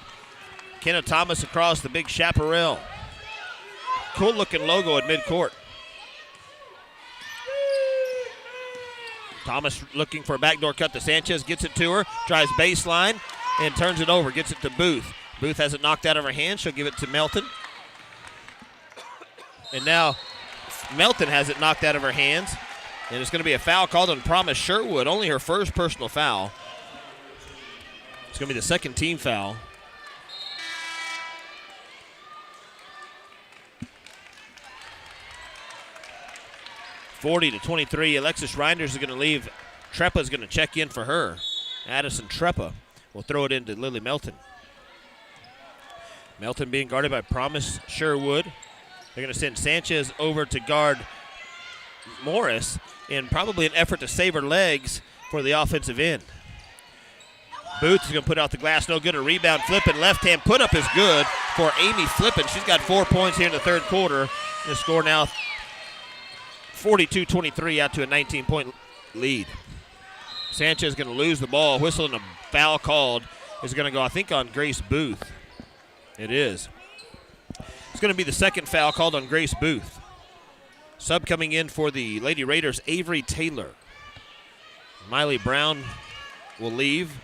Kenna Thomas across the big chaparral. Cool-looking logo at midcourt. Thomas looking for a backdoor cut to Sanchez, gets it to her, drives baseline, and turns it over, gets it to Booth. Booth has it knocked out of her hand. She'll give it to Melton. And now Melton has it knocked out of her hands. And it's going to be a foul called on Promise Sherwood, only her first personal foul. It's going to be the second team foul. (40-23). Alexis Reinders is going to leave. Treppa is going to check in for her. Addison Treppa will throw it into Lily Melton. Melton being guarded by Promise Sherwood. They're going to send Sanchez over to guard Morris in probably an effort to save her legs for the offensive end. Booth is going to put out the glass, no good. A rebound, Flippin', left hand put up is good for Amy Flippin'. She's got 4 points here in the third quarter. The score now 42-23 out to a 19-point lead. Sanchez is going to lose the ball. Whistle and a foul called is going to go, I think, on Grace Booth. It is. It's going to be the second foul called on Grace Booth. Sub coming in for the Lady Raiders, Avery Taylor. Miley Brown will leave.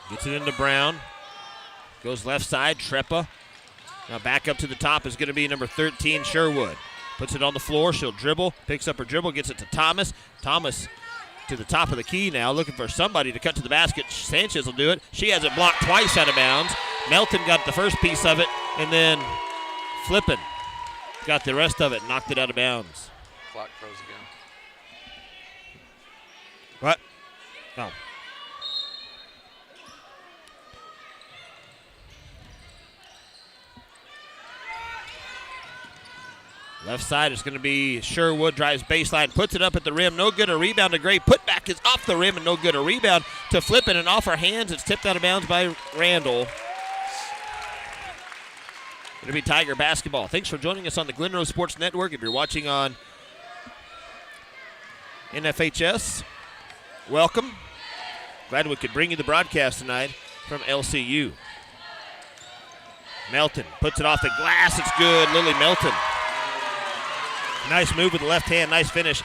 Gets it into Brown. Goes left side, Treppa. Now back up to the top is going to be number 13, Sherwood. Puts it on the floor, she'll dribble, picks up her dribble, gets it to Thomas. Thomas to the top of the key now, looking for somebody to cut to the basket. Sanchez will do it. She has it blocked twice out of bounds. Melton got the first piece of it, and then Flippin' got the rest of it, knocked it out of bounds. Clock froze again. What? No. Left side is going to be Sherwood, drives baseline, puts it up at the rim, no good. A rebound to Gray. Put back is off the rim and no good. A rebound to Flippin' and off her hands. It's tipped out of bounds by Randall. Going to be Tiger basketball. Thanks for joining us on the Glen Rose Sports Network. If you're watching on NFHS, welcome. Glad we could bring you the broadcast tonight from LCU. Melton puts it off the glass. It's good. Lily Melton. Nice move with the left hand. Nice finish.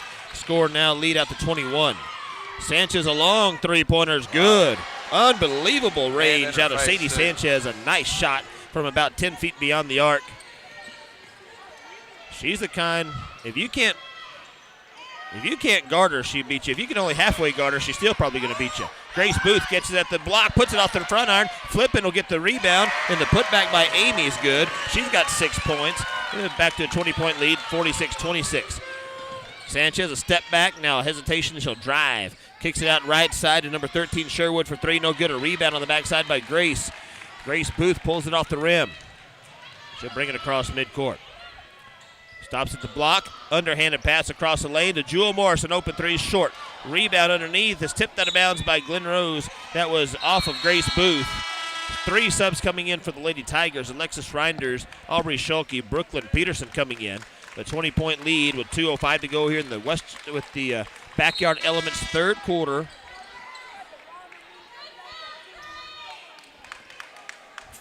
score now lead out to 21. Sanchez a long three-pointer is good. Unbelievable range out of Sadie Sanchez. A nice shot from about 10 feet beyond the arc. She's the kind, if you can't guard her, she beats you. If you can only halfway guard her, she's still probably going to beat you. Grace Booth gets it at the block, puts it off to the front iron. Flippin will get the rebound, and the putback by Amy is good. She's got 6 points. Back to a 20-point lead, 46-26. Sanchez a step back, now a hesitation, she'll drive. Kicks it out right side to number 13, Sherwood for 3, no good. A rebound on the backside by Grace. Grace Booth pulls it off the rim. She'll bring it across midcourt. Stops at the block, underhanded pass across the lane to Jewel Morris, an open three short. Rebound underneath is tipped out of bounds by Glen Rose. That was off of Grace Booth. 3 subs coming in for the Lady Tigers. Alexis Reinders, Aubrey Schulke, Brooklyn Peterson coming in. The 20-point lead with 2:05 to go here in the West with the Backyard Elements third quarter.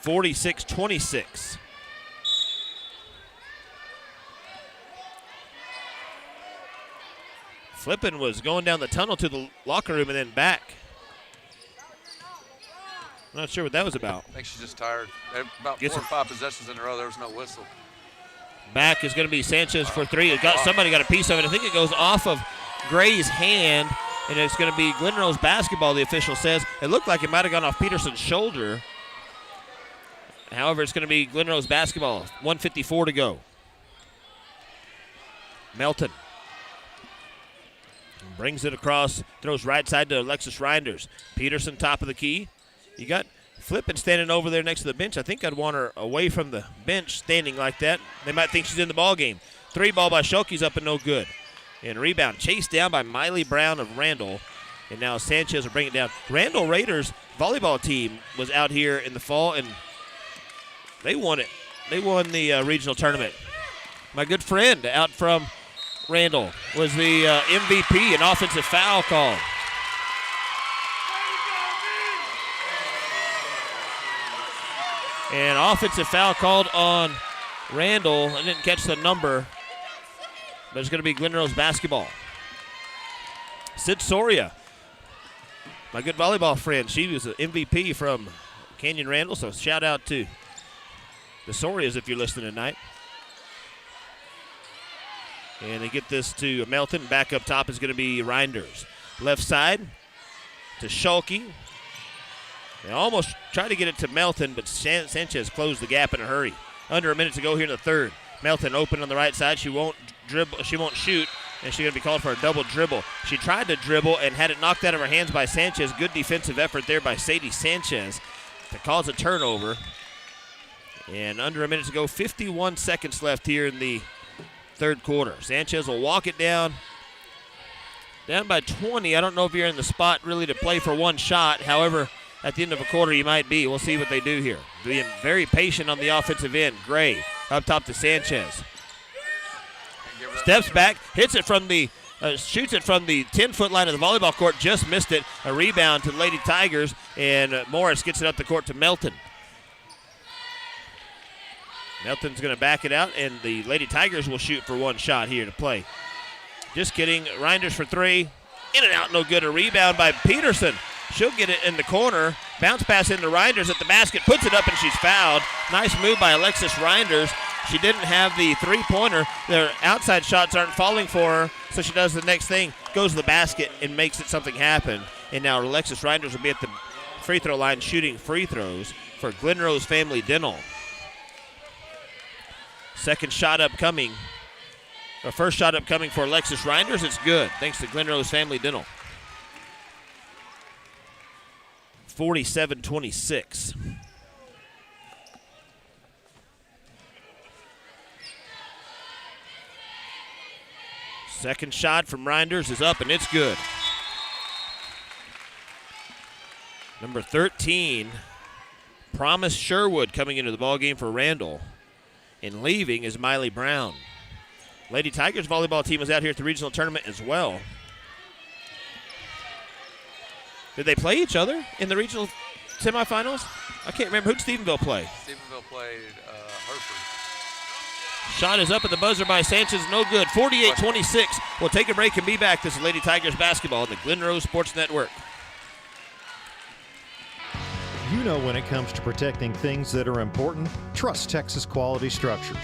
46-26. Flippin was going down the tunnel to the locker room and then back. I'm not sure what that was about. I think she's just tired. About 4 or 5 possessions in a row, there was no whistle. Back is going to be Sanchez for 3. Somebody got a piece of it. I think it goes off of Gray's hand, and it's going to be Glen Rose basketball, the official says. It looked like it might have gone off Peterson's shoulder. However, it's going to be Glen Rose basketball. 1:54 to go. Melton brings it across, throws right side to Alexis Reinders. Peterson top of the key. You got Flippin standing over there next to the bench. I think I'd want her away from the bench standing like that. They might think she's in the ball game. 3 ball by Schulke's up and no good. And rebound chased down by Miley Brown of Randall. And now Sanchez will bring it down. Randall Raiders volleyball team was out here in the fall, and they won it. They won the regional tournament. My good friend out from Randall was the MVP, an offensive foul call. And offensive foul called on Randall. I didn't catch the number, but it's going to be Glen Rose basketball. Sid Soria, my good volleyball friend, she was an MVP from Canyon Randall, so shout out to the Sorias if you're listening tonight. And they get this to Melton. Back up top is going to be Reinders. Left side to Schulke. They almost tried to get it to Melton, but Sanchez closed the gap in a hurry. Under a minute to go here in the third. Melton open on the right side. She won't dribble. She won't shoot, and she's going to be called for a double dribble. She tried to dribble and had it knocked out of her hands by Sanchez. Good defensive effort there by Sadie Sanchez to cause a turnover. And under a minute to go, 51 seconds left here in the third quarter. Sanchez will walk it down by 20. I don't know if you're in the spot really to play for one shot. However, at the end of a quarter, you might be. We'll see what they do here. Being very patient on the offensive end. Gray up top to Sanchez. Steps back, hits it from the, shoots it from the 10-foot line of the volleyball court. Just missed it. A rebound to the Lady Tigers, and Morris gets it up the court to Melton. Melton's going to back it out, and the Lady Tigers will shoot for one shot here to play. Just kidding. Reinders for 3. In and out, no good. A rebound by Peterson. She'll get it in the corner. Bounce pass into Reinders at the basket. Puts it up, and she's fouled. Nice move by Alexis Reinders. She didn't have the three-pointer. Their outside shots aren't falling for her, so she does the next thing. Goes to the basket and makes it something happen. And now Alexis Reinders will be at the free throw line shooting free throws for Glen Rose Family Dental. Second shot upcoming. Or first shot upcoming for Alexis Reinders. It's good, thanks to Glen Rose Family Dental. 47-26. Second shot from Reinders is up, and it's good. Number 13, Promise Sherwood, coming into the ballgame for Randall. And leaving is Miley Brown. Lady Tigers volleyball team is out here at the regional tournament as well. Did they play each other in the regional semifinals? I can't remember. Who did Stephenville play? Stephenville played Hereford. Shot is up at the buzzer by Sanchez. No good. 48-26. We'll take a break and be back. This is Lady Tigers basketball on the Glen Rose Sports Network. You know when it comes to protecting things that are important, trust Texas Quality Structures.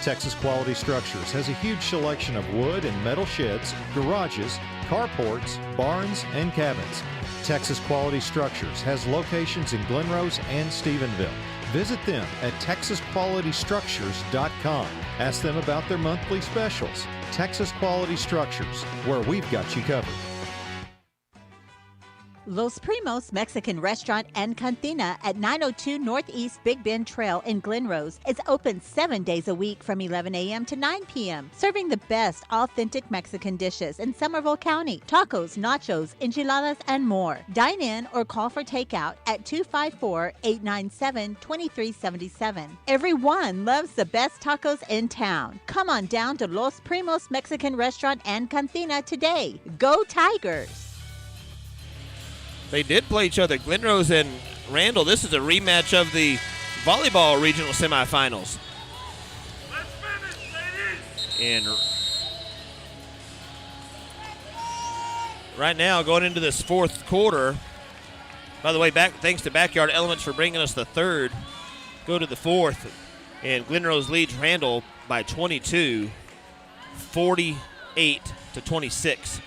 Texas Quality Structures has a huge selection of wood and metal sheds, garages, carports, barns, and cabins. Texas Quality Structures has locations in Glen Rose and Stephenville. Visit them at texasqualitystructures.com. Ask them about their monthly specials. Texas Quality Structures, where we've got you covered. Los Primos Mexican Restaurant and Cantina at 902 Northeast Big Bend Trail in Glen Rose is open 7 days a week from 11 a.m. to 9 p.m., serving the best authentic Mexican dishes in Somerville County, tacos, nachos, enchiladas, and more. Dine in or call for takeout at 254-897-2377. Everyone loves the best tacos in town. Come on down to Los Primos Mexican Restaurant and Cantina today. Go Tigers! They did play each other, Glen Rose and Randall. This is a rematch of the volleyball regional semifinals. And right now, going into this fourth quarter, by the way, thanks to Backyard Elements for bringing us the third. Go to the fourth, and Glen Rose leads Randall by 22, 48-26.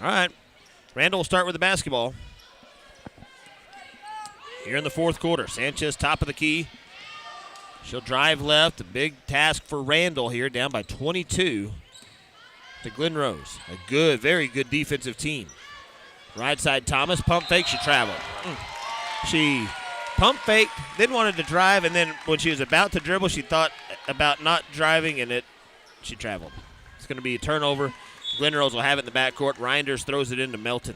All right, Randall will start with the basketball. Here in the fourth quarter, Sanchez top of the key. She'll drive left. A big task for Randall here, down by 22 to Glen Rose. A good, very good defensive team. Right side Thomas, pump fake, she traveled. She pump faked, then wanted to drive, and then when she was about to dribble, she thought about not driving, and she traveled. It's going to be a turnover. Glen Rose will have it in the backcourt. Reinders throws it into Melton.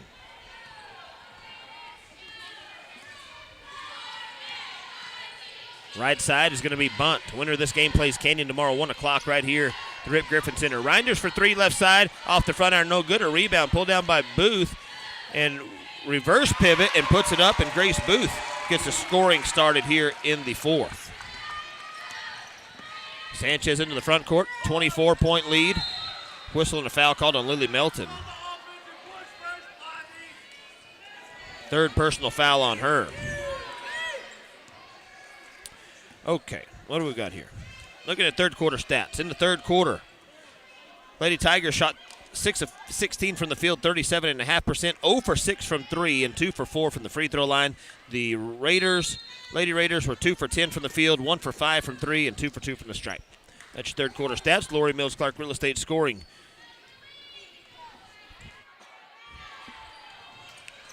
Right side is going to be Bunt. Winner of this game plays Canyon tomorrow, 1 o'clock right here at the Rip Griffin Center. Reinders for three, left side. Off the front iron, no good. A rebound pulled down by Booth. And reverse pivot and puts it up, and Grace Booth gets the scoring started here in the fourth. Sanchez into the front court, 24-point lead. Whistle and a foul called on Lily Melton. Third personal foul on her. Okay, what do we got here? Looking at third quarter stats. In the third quarter, Lady Tigers shot 6 of 16 from the field, 37.5%, 0 for 6 from 3, and 2 for 4 from the free throw line. The Lady Raiders were 2 for 10 from the field, 1 for 5 from 3, and 2 for 2 from the stripe. That's your third quarter stats. Lori Mills Clark Real Estate scoring.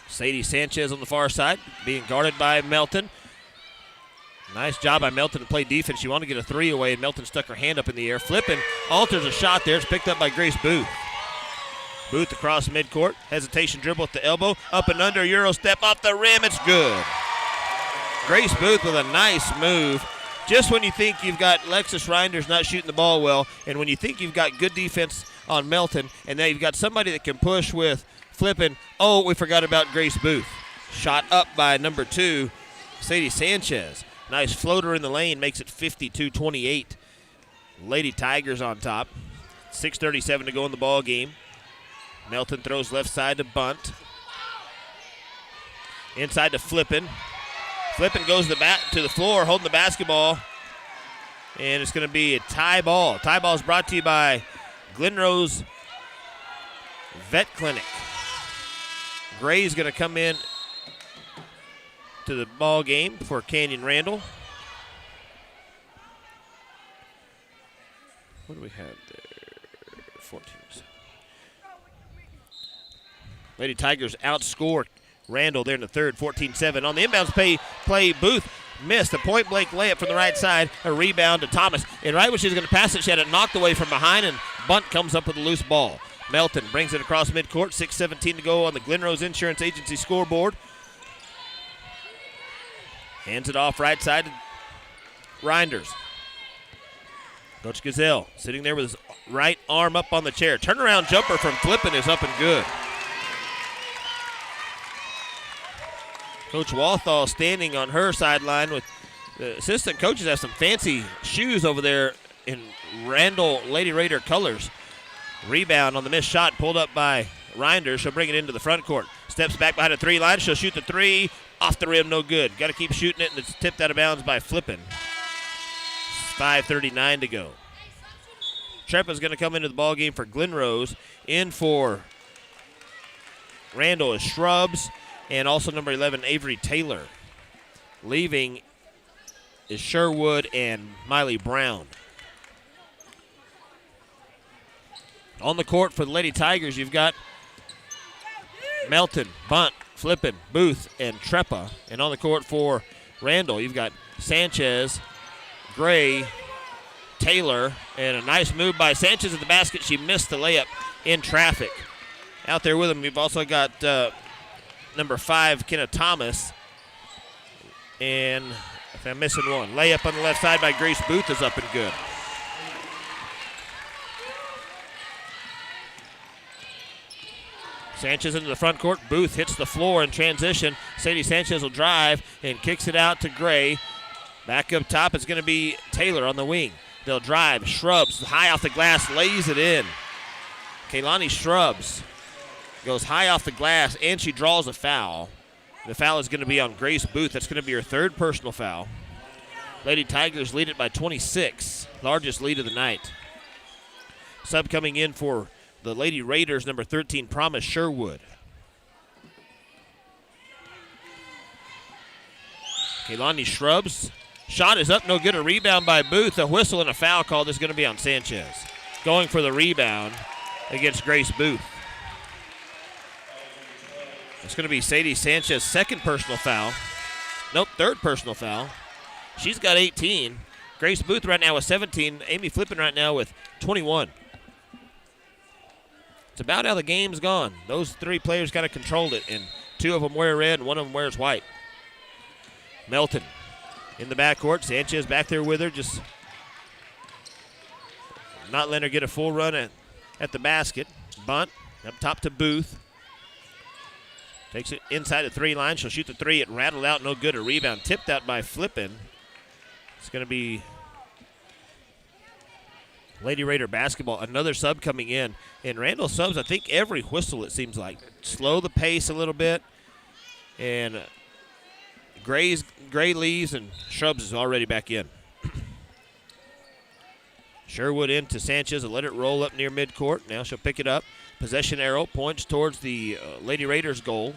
Sadie Sanchez on the far side, being guarded by Melton. Nice job by Melton to play defense. She wanted to get a three away, and Melton stuck her hand up in the air. Flipping, alters a shot there. It's picked up by Grace Booth. Booth across midcourt. Hesitation dribble at the elbow. Up and under, Euro step off the rim. It's good. Grace Booth with a nice move. Just when you think you've got Lexus Reinders not shooting the ball well, and when you think you've got good defense on Melton, and now you've got somebody that can push with flipping. Oh, we forgot about Grace Booth. Shot up by number 2, Sadie Sanchez. Nice floater in the lane, makes it 52-28. Lady Tigers on top. 6:37 to go in the ball game. Melton throws left side to Bunt. Inside to Flippin. Flippin goes to the floor, holding the basketball. And it's going to be a tie ball. Tie ball is brought to you by Glen Rose Vet Clinic. Gray's going to come in to the ball game for Canyon Randall. What do we have there? 14. Lady Tigers outscore Randall there in the third, 14-7. On the inbounds play, Booth missed a point-blank layup from the right side. A rebound to Thomas. And right when she was going to pass it, she had it knocked away from behind, and Bunt comes up with a loose ball. Melton brings it across midcourt. 6:17 to go on the Glen Rose Insurance Agency scoreboard. Hands it off right side to Reinders. Coach Gazelle sitting there with his right arm up on the chair. Turnaround jumper from Flippin is up and good. Coach Walthall standing on her sideline with the assistant coaches have some fancy shoes over there in Randall Lady Raider colors. Rebound on the missed shot pulled up by Reinders. She'll bring it into the front court. Steps back behind the 3 line. She'll shoot the 3. Off the rim, no good. Got to keep shooting it, and it's tipped out of bounds by Flippin. 5:39 to go. Treppa's going to come into the ball game for Glen Rose. In for Randall is Shrubs, and also number 11, Avery Taylor. Leaving is Sherwood and Miley Brown. On the court for the Lady Tigers, you've got Melton, Bunt, Flippin, Booth, and Treppa. And on the court for Randall, you've got Sanchez, Gray, Taylor, and a nice move by Sanchez at the basket. She missed the layup in traffic. Out there with him, you've also got number 5, Kenna Thomas. And if I'm missing one, layup on the left side by Grace Booth is up and good. Sanchez into the front court. Booth hits the floor in transition. Sadie Sanchez will drive and kicks it out to Gray. Back up top is going to be Taylor on the wing. They'll drive. Shrubs high off the glass, lays it in. Kaylani Shrubs goes high off the glass, and she draws a foul. The foul is going to be on Grace Booth. That's going to be her 3rd personal foul. Lady Tigers lead it by 26, largest lead of the night. Sub coming in for the Lady Raiders, number 13, Promise Sherwood. Kaylani Shrubs. Shot is up, no good. A rebound by Booth. A whistle and a foul call. This is going to be on Sanchez. Going for the rebound against Grace Booth. It's going to be Sadie Sanchez's 2nd personal foul. Nope, 3rd personal foul. She's got 18. Grace Booth right now with 17. Amy Flippin right now with 21. It's about how the game's gone. Those 3 players kind of controlled it, and 2 of them wear red and 1 of them wears white. Melton in the backcourt. Sanchez back there with her, just not letting her get a full run at the basket. Bunt up top to Booth. Takes it inside the 3 line. She'll shoot the 3. It rattled out, no good. A rebound tipped out by Flippin. It's going to be Lady Raider basketball. Another sub coming in. And Randall subs, I think, every whistle, it seems like. Slow the pace a little bit. And Gray leaves, and Shrubs is already back in. Sherwood into Sanchez and let it roll up near midcourt. Now she'll pick it up. Possession arrow points towards the Lady Raiders goal.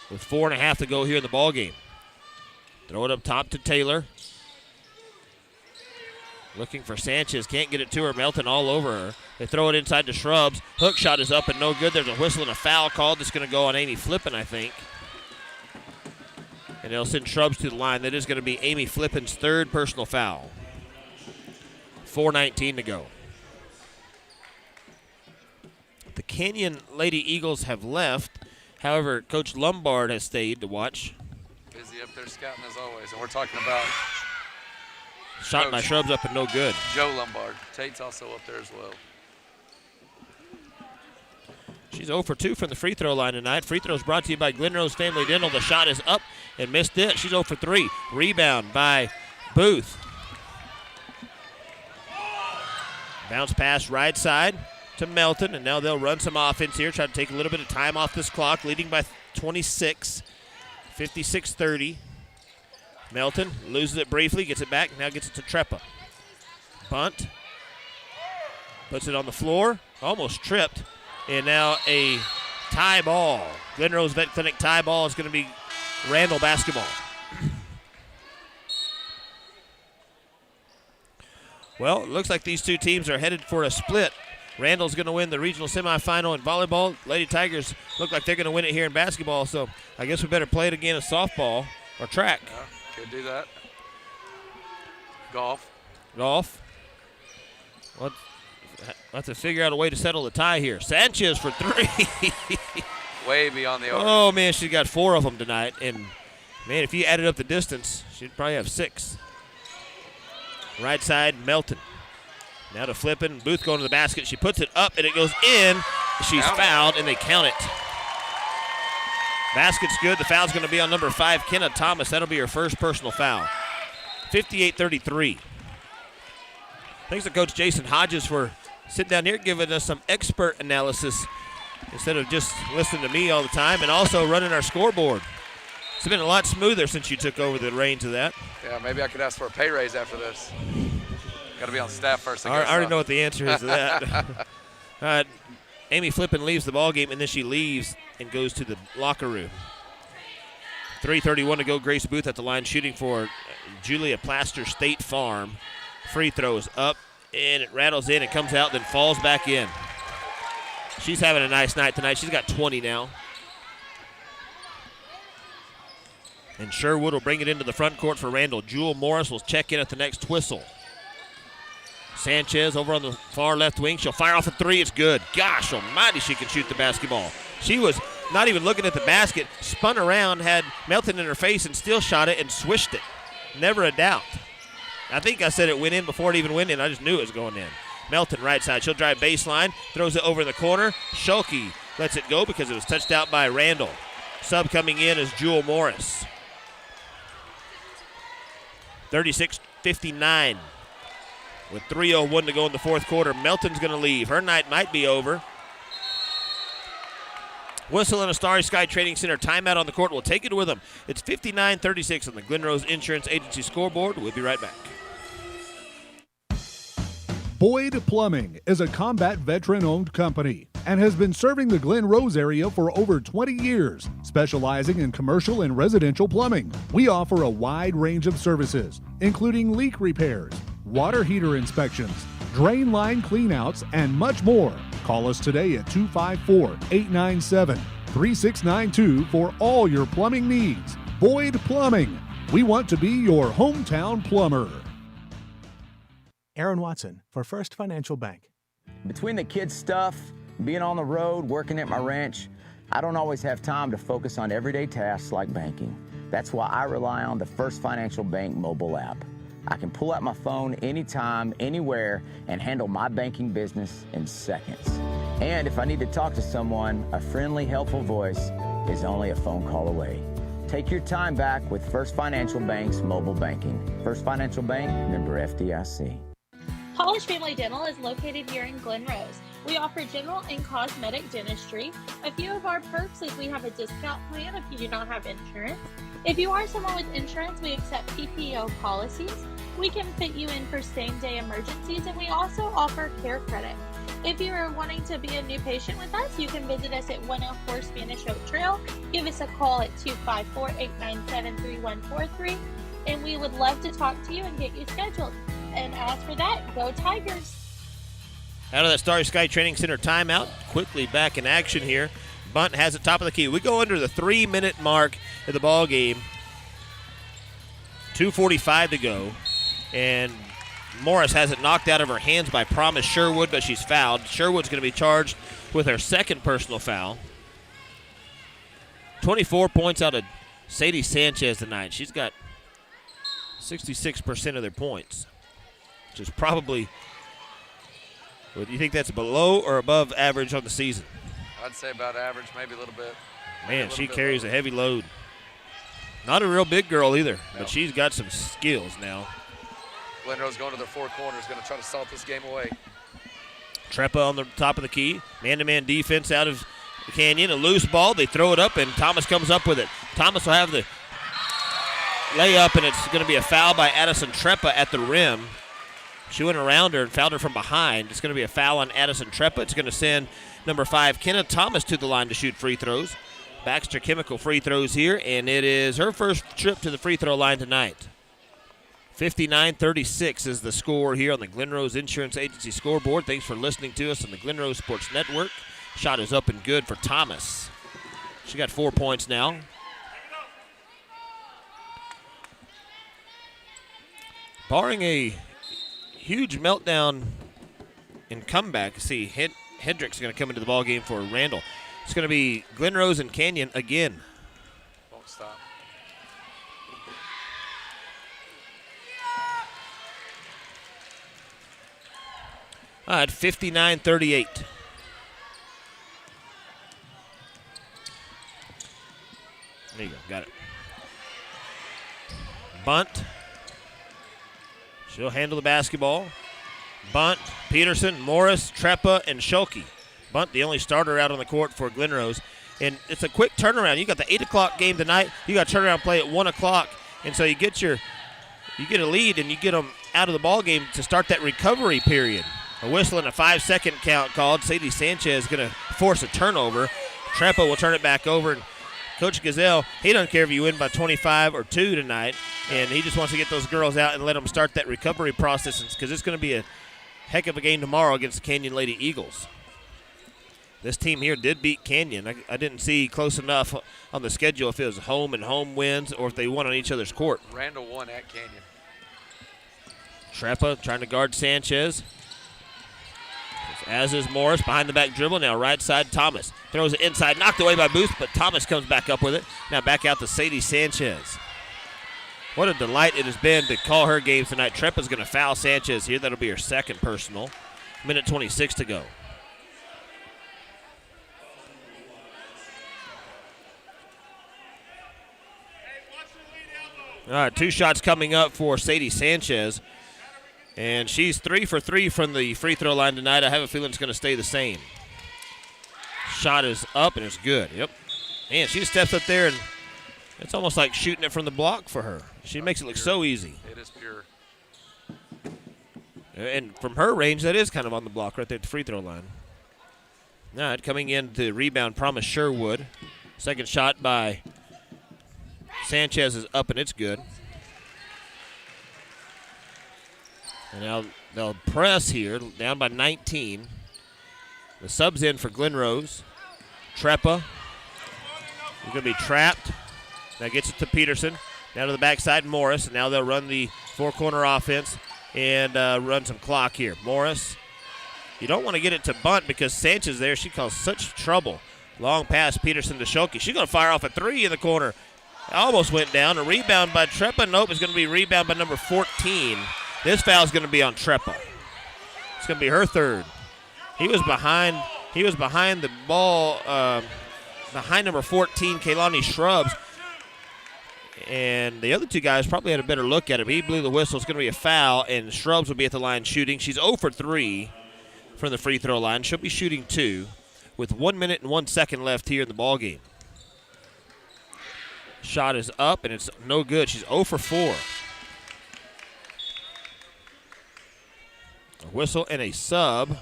With 4.5 to go here in the ball game. Throw it up top to Taylor. Looking for Sanchez. Can't get it to her. Melton all over her. They throw it inside to Shrubs. Hook shot is up and no good. There's a whistle and a foul called. That's going to go on Amy Flippin, I think. And they'll send Shrubs to the line. That is going to be Amy Flippin's 3rd personal foul. 4:19 to go. The Canyon Lady Eagles have left. However, Coach Lombard has stayed to watch. Busy up there scouting as always. And we're talking about shot Coach by Shrubs up and no good. Joe Lombard. Tate's also up there as well. She's 0 for 2 from the free throw line tonight. Free throws brought to you by Glen Rose Family Dental. The shot is up and missed it. She's 0 for 3. Rebound by Booth. Bounce pass right side to Melton, and now they'll run some offense here, try to take a little bit of time off this clock, leading by 26, 56-30. Melton loses it briefly, gets it back, now gets it to Treppa. Bunt. Puts it on the floor, almost tripped, and now a tie ball. Glen Rose Vet Clinic tie ball is going to be Randall basketball. Well, it looks like these 2 teams are headed for a split. Randall's going to win the regional semifinal in volleyball. Lady Tigers look like they're going to win it here in basketball, so I guess we better play it again in softball or track. Yeah, could do that. Golf. We'll have to figure out a way to settle the tie here. Sanchez for 3. Way beyond the arc. Oh, man, she got 4 of them tonight. And, man, if you added up the distance, she'd probably have 6. Right side, Melton. Now to Flippin. Booth going to the basket. She puts it up, and it goes in. She's fouled, and they count it. Basket's good. The foul's going to be on number 5, Kenna Thomas. That'll be her first personal foul. 58-33. Thanks to Coach Jason Hodges for sitting down here giving us some expert analysis instead of just listening to me all the time, and also running our scoreboard. It's been a lot smoother since you took over the reins of that. Yeah, maybe I could ask for a pay raise after this. Got to be on staff first. I already know what the answer is to that. Amy Flippin leaves the ball game, and then she leaves and goes to the locker room. 3:31 to go. Grace Booth at the line shooting for Julia Plaster State Farm. Free throws up, and it rattles in and comes out, then falls back in. She's having a nice night tonight. She's got 20 now. And Sherwood will bring it into the front court for Randall. Jewel Morris will check in at the next whistle. Sanchez over on the far left wing. She'll fire off a three. It's good. Gosh almighty, she can shoot the basketball. She was not even looking at the basket, spun around, had Melton in her face, and still shot it and swished it. Never a doubt. I think I said it went in before it even went in. I just knew it was going in. Melton right side. She'll drive baseline, throws it over in the corner. Schulke lets it go because it was touched out by Randall. Sub coming in is Jewel Morris. 36-59. With 3:01 to go in the fourth quarter, Melton's going to leave. Her night might be over. Whistle and a Starry Sky Trading Center timeout on the court. We'll take it with them. It's 59-36 on the Glen Rose Insurance Agency scoreboard. We'll be right back. Boyd Plumbing is a combat veteran-owned company and has been serving the Glen Rose area for over 20 years, specializing in commercial and residential plumbing. We offer a wide range of services, including leak repairs, water heater inspections, drain line cleanouts, and much more. Call us today at 254-897-3692 for all your plumbing needs. Boyd Plumbing. We want to be your hometown plumber. Aaron Watson for First Financial Bank. Between the kids' stuff, being on the road, working at my ranch, I don't always have time to focus on everyday tasks like banking. That's why I rely on the First Financial Bank mobile app. I can pull out my phone anytime, anywhere, and handle my banking business in seconds. And if I need to talk to someone, a friendly, helpful voice is only a phone call away. Take your time back with First Financial Bank's mobile banking. First Financial Bank, member FDIC. Polish Family Dental is located here in Glen Rose. We offer general and cosmetic dentistry. A few of our perks is we have a discount plan if you do not have insurance. If you are someone with insurance, we accept PPO policies. We can fit you in for same-day emergencies, and we also offer care credit. If you are wanting to be a new patient with us, you can visit us at 104 Spanish Oak Trail. Give us a call at 254-897-3143, and we would love to talk to you and get you scheduled. And as for that, go Tigers. Out of that Starry Sky Training Center timeout, quickly back in action here. Bunt has it top of the key. We go under the 3-minute mark of the ball game. 2:45 to go. And Morris has it knocked out of her hands by Promise Sherwood, but she's fouled. Sherwood's going to be charged with her second personal foul. 24 points out of Sadie Sanchez tonight. She's got 66% of their points, which is probably, do you think that's below or above average on the season? I'd say about average, maybe a little bit. Man, she carries a heavy load. Not a real big girl either, but she's got some skills now. Glen Rose going to their four corners, going to try to salt this game away. Treppa on the top of the key. Man-to-man defense out of the Canyon. A loose ball. They throw it up, and Thomas comes up with it. Thomas will have the layup, and it's going to be a foul by Addison Treppa at the rim. She went around her and fouled her from behind. It's going to be a foul on Addison Treppa. It's going to send number 5, Kenna Thomas, to the line to shoot free throws. Baxter Chemical free throws here, and it is her first trip to the free throw line tonight. 59-36 is the score here on the Glen Rose Insurance Agency scoreboard. Thanks for listening to us on the Glen Rose Sports Network. Shot is up and good for Thomas. She got 4 points now. Barring a huge meltdown and comeback, see, Hendrick's going to come into the ball game for Randall. It's going to be Glen Rose and Canyon again. Won't stop. All right, 59-38. Got it. Bunt. She'll handle the basketball. Bunt, Peterson, Morris, Treppa, and Schulke. Bunt, the only starter out on the court for Glen Rose. And it's a quick turnaround. You got the 8 o'clock game tonight. You got turnaround play at 1 o'clock. And so you get a lead and you get them out of the ball game to start that recovery period. A whistle and a 5-second count called. Sadie Sanchez is going to force a turnover. Treppa will turn it back over. And Coach Gazelle, he doesn't care if you win by 25 or 2 tonight. And he just wants to get those girls out and let them start that recovery process because it's going to be a heck of a game tomorrow against the Canyon Lady Eagles. This team here did beat Canyon. I didn't see close enough on the schedule if it was home and home wins or if they won on each other's court. Randall won at Canyon. Treppa trying to guard Sanchez. As is Morris, behind the back dribble. Now right side, Thomas. Throws it inside, knocked away by Booth, but Thomas comes back up with it. Now back out to Sadie Sanchez. What a delight it has been to call her games tonight. Treppa's going to foul Sanchez here. That'll be her second personal. Minute 26 to go. All right, 2 shots coming up for Sadie Sanchez. And she's 3 for 3 from the free throw line tonight. I have a feeling it's going to stay the same. Shot is up, and it's good. Yep. Man, she steps up there, and it's almost like shooting it from the block for her. She makes it look so easy. It is pure. And from her range, that is kind of on the block right there at the free throw line. All right, coming in to rebound, Promise Sherwood. Second shot by Sanchez is up, and it's good. And now they'll press here, down by 19. The sub's in for Glen Rose. Treppa. He's going to be trapped. Now gets it to Peterson. Now to the backside, Morris. And now they'll run the four-corner offense and run some clock here. Morris. You don't want to get it to Bunt because Sanchez there. She caused such trouble. Long pass, Peterson to Schulke. She's going to fire off a 3 in the corner. Almost went down. A rebound by Treppa. Nope, it's going to be a rebound by number 14. This foul is going to be on Treppa. It's going to be her third. He was behind the ball, behind number 14, Kaylani Shrubs. And the other two guys probably had a better look at him. He blew the whistle. It's going to be a foul, and Shrubs will be at the line shooting. She's 0 for 3 from the free throw line. She'll be shooting 2 with 1 minute and 1 second left here in the ball game. Shot is up, and it's no good. She's 0 for 4. A whistle and a sub.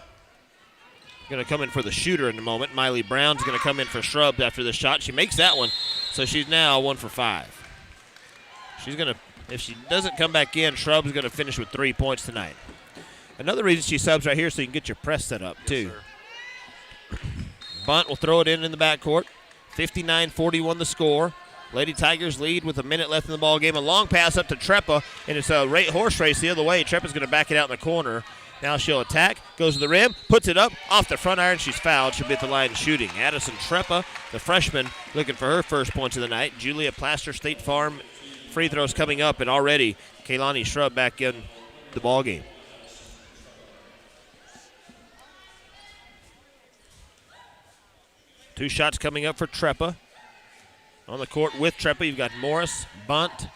Going to come in for the shooter in a moment. Miley Brown's going to come in for Shrubs after the shot. She makes that one, so she's now 1 for 5. She's going to, if she doesn't come back in, Shrubs is going to finish with 3 points tonight. Another reason she subs right here so you can get your press set up, too. Bunt will throw it in the backcourt. 59-41 the score. Lady Tigers lead with a minute left in the ball game. A long pass up to Treppa, and it's a horse race the other way. Treppa's going to back it out in the corner. Now she'll attack, goes to the rim, puts it up, off the front iron. She's fouled. She'll be at the line shooting. Addison Treppa, the freshman, looking for her first points of the night. Julia Plaster, State Farm, free throws coming up, and already Kaylani Shrub back in the ball game. Two shots coming up for Treppa. On the court with Treppa, you've got Morris, Bunt,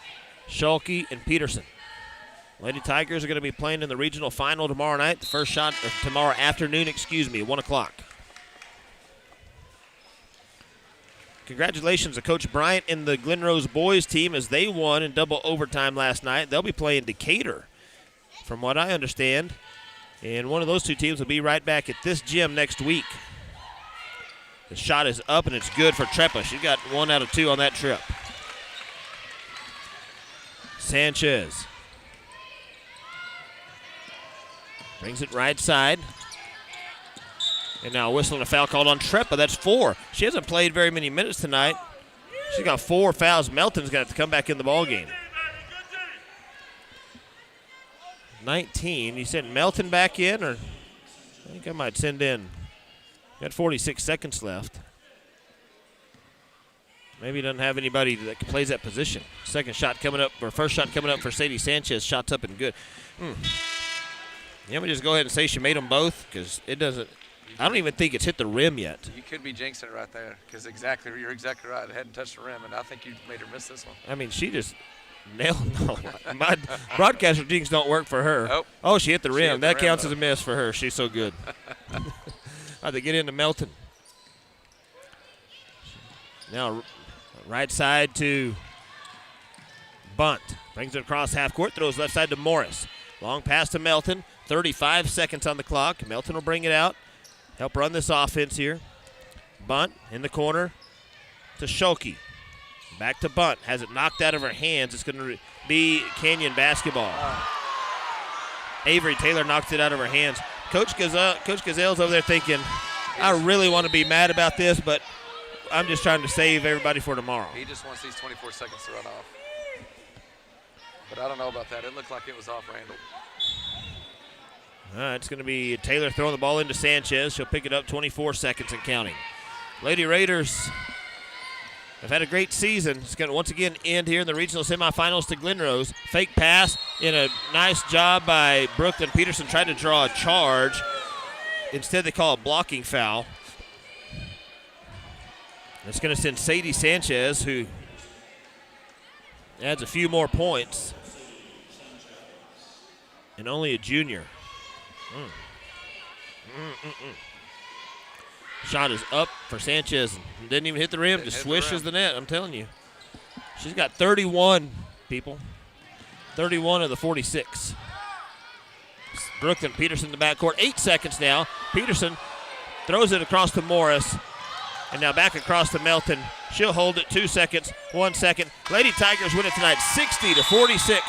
Schulke, and Peterson. Lady Tigers are going to be playing in the regional final tomorrow night. The first shot, or tomorrow afternoon, at 1 o'clock. Congratulations to Coach Bryant and the Glen Rose boys team as they won in double overtime last night. They'll be playing Decatur, from what I understand. And one of those two teams will be right back at this gym next week. The shot is up, and it's good for Treppa. She got 1 out of 2 on that trip. Sanchez brings it right side. And now a whistle and a foul called on Treppa. That's 4. She hasn't played very many minutes tonight. She's got 4 fouls. Melton's going to have to come back in the ballgame. 19. You sent Melton back in, or I think I might send in. Got 46 seconds left. Maybe he doesn't have anybody that plays that position. Second shot coming up, or first shot coming up for Sadie Sanchez. Shot's up and good. You want me to just go ahead and say she made them both? Because it doesn't, I don't even think it's hit the rim yet. You could be jinxing it right there because you're exactly right. It hadn't touched the rim, and I think you made her miss this one. I mean, she just nailed. No, my broadcaster jinx don't work for her. Oh, she hit the rim. That counts as a miss for her. She's so good. They get into Melton. Now, right side to Bunt. Brings it across half court. Throws left side to Morris. Long pass to Melton. 35 seconds on the clock. Melton will bring it out. Help run this offense here. Bunt in the corner to Schulke. Back to Bunt. Has it knocked out of her hands. It's going to be Canyon basketball. Avery Taylor knocks it out of her hands. Coach Gazelle's over there thinking, I really want to be mad about this, but I'm just trying to save everybody for tomorrow. He just wants these 24 seconds to run off. But I don't know about that. It looked like it was off Randall. It's going to be Taylor throwing the ball into Sanchez. She'll pick it up 24 seconds and counting. Lady Raiders have had a great season. It's going to once again end here in the regional semifinals to Glen Rose. Fake pass in a nice job by Brooklyn Peterson. Tried to draw a charge. Instead, they call a blocking foul. It's going to send Sadie Sanchez, who adds a few more points. And only a junior. Shot is up for Sanchez. Didn't even hit the rim. Just swishes the net. I'm telling you. She's got 31, people. 31 of the 46. Brooklyn Peterson in the backcourt. 8 seconds now. Peterson throws it across to Morris. And now back across to Melton. She'll hold it 2 seconds. 1 second. Lady Tigers win it tonight 60-46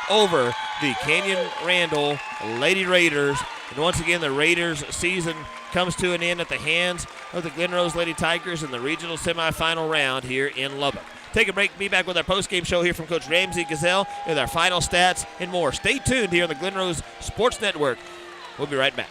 over the Canyon Randall Lady Raiders. And once again, the Raiders season comes to an end at the hands of the Glen Rose Lady Tigers in the regional semifinal round here in Lubbock. Take a break. Be back with our postgame show here from Coach Ramsey Gazelle with our final stats and more. Stay tuned here on the Glen Rose Sports Network. We'll be right back.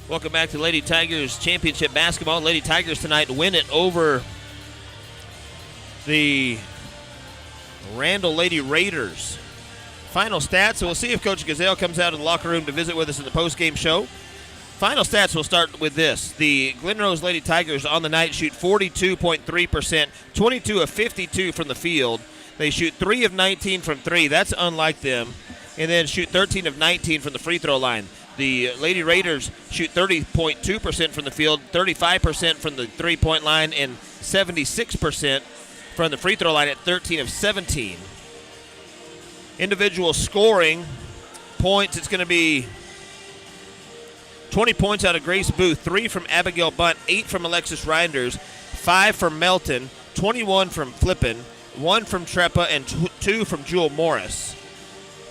Welcome back to Lady Tigers Championship Basketball. Lady Tigers tonight win it over the Randall Lady Raiders. Final stats, so we'll see if Coach Gazelle comes out of the locker room to visit with us in the postgame show. Final stats, we'll start with this. The Glen Rose Lady Tigers on the night shoot 42.3%, 22 of 52 from the field. They shoot 3 of 19 from 3. That's unlike them. And then shoot 13 of 19 from the free throw line. The Lady Raiders shoot 30.2% from the field, 35% from the three-point line, and 76% from the free throw line at 13 of 17. Individual scoring points, it's going to be 20 points out of Grace Booth, 3 from Abigail Bunt, 8 from Alexis Reinders, 5 from Melton, 21 from Flippin, 1 from Treppa, and 2 from Jewel Morris.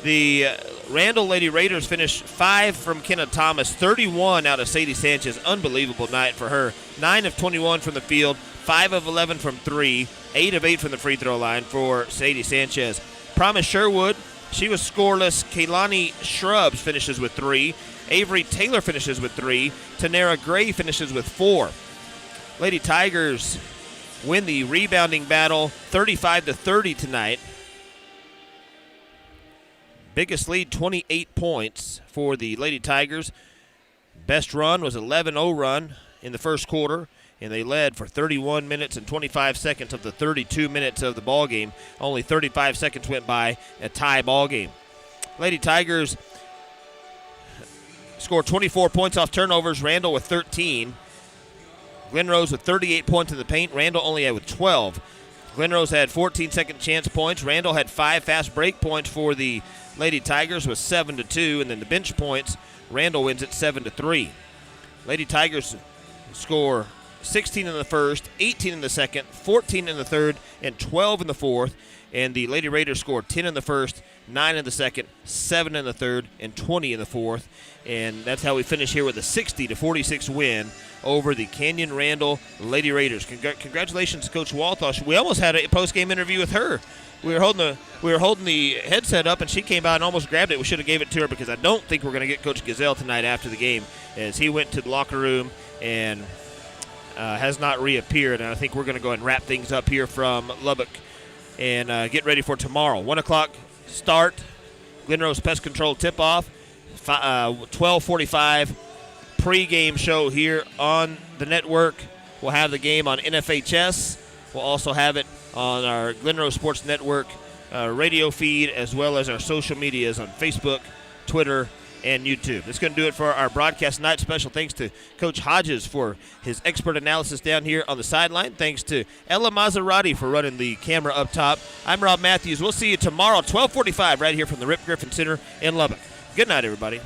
The Randall Lady Raiders finished 5 from Kenna Thomas, 31 out of Sadie Sanchez. Unbelievable night for her. 9 of 21 from the field, 5 of 11 from 3, 8 of 8 from the free throw line for Sadie Sanchez. Promise Sherwood, she was scoreless. Kaylani Shrubs finishes with 3. Avery Taylor finishes with 3. Tanera Gray finishes with 4. Lady Tigers win the rebounding battle 35-30 tonight. Biggest lead, 28 points for the Lady Tigers. Best run was 11-0 run in the first quarter, and they led for 31 minutes and 25 seconds of the 32 minutes of the ball game. Only 35 seconds went by, a tie ball game. Lady Tigers scored 24 points off turnovers, Randall with 13. Glen Rose with 38 points in the paint, Randall only had with 12. Glen Rose had 14 second chance points. Randall had 5 fast break points for the Lady Tigers with 7-2, and then the bench points, Randall wins at 7-3. Lady Tigers score 16 in the first, 18 in the second, 14 in the third, and 12 in the fourth. And the Lady Raiders scored 10 in the first, 9 in the second, 7 in the third, and 20 in the fourth. And that's how we finish here with a 60-46 win over the Canyon Randall Lady Raiders. Congratulations to Coach Walthosh. We almost had a post-game interview with her. We were holding the headset up, and she came out and almost grabbed it. We should have gave it to her because I don't think we're going to get Coach Gazelle tonight after the game, as he went to the locker room and has not reappeared. And I think we're going to go ahead and wrap things up here from Lubbock and get ready for tomorrow. 1 o'clock start, Glen Rose Pest Control tip-off, 12:45 pre-game show here on the network. We'll have the game on NFHS. We'll also have it on our Glen Rose Sports Network radio feed, as well as our social medias on Facebook, Twitter, and YouTube. That's going to do it for our broadcast tonight. Special thanks to Coach Hodges for his expert analysis down here on the sideline. Thanks to Ella Maserati for running the camera up top. I'm Rob Matthews. We'll see you tomorrow at 12:45 right here from the Rip Griffin Center in Lubbock. Good night, everybody.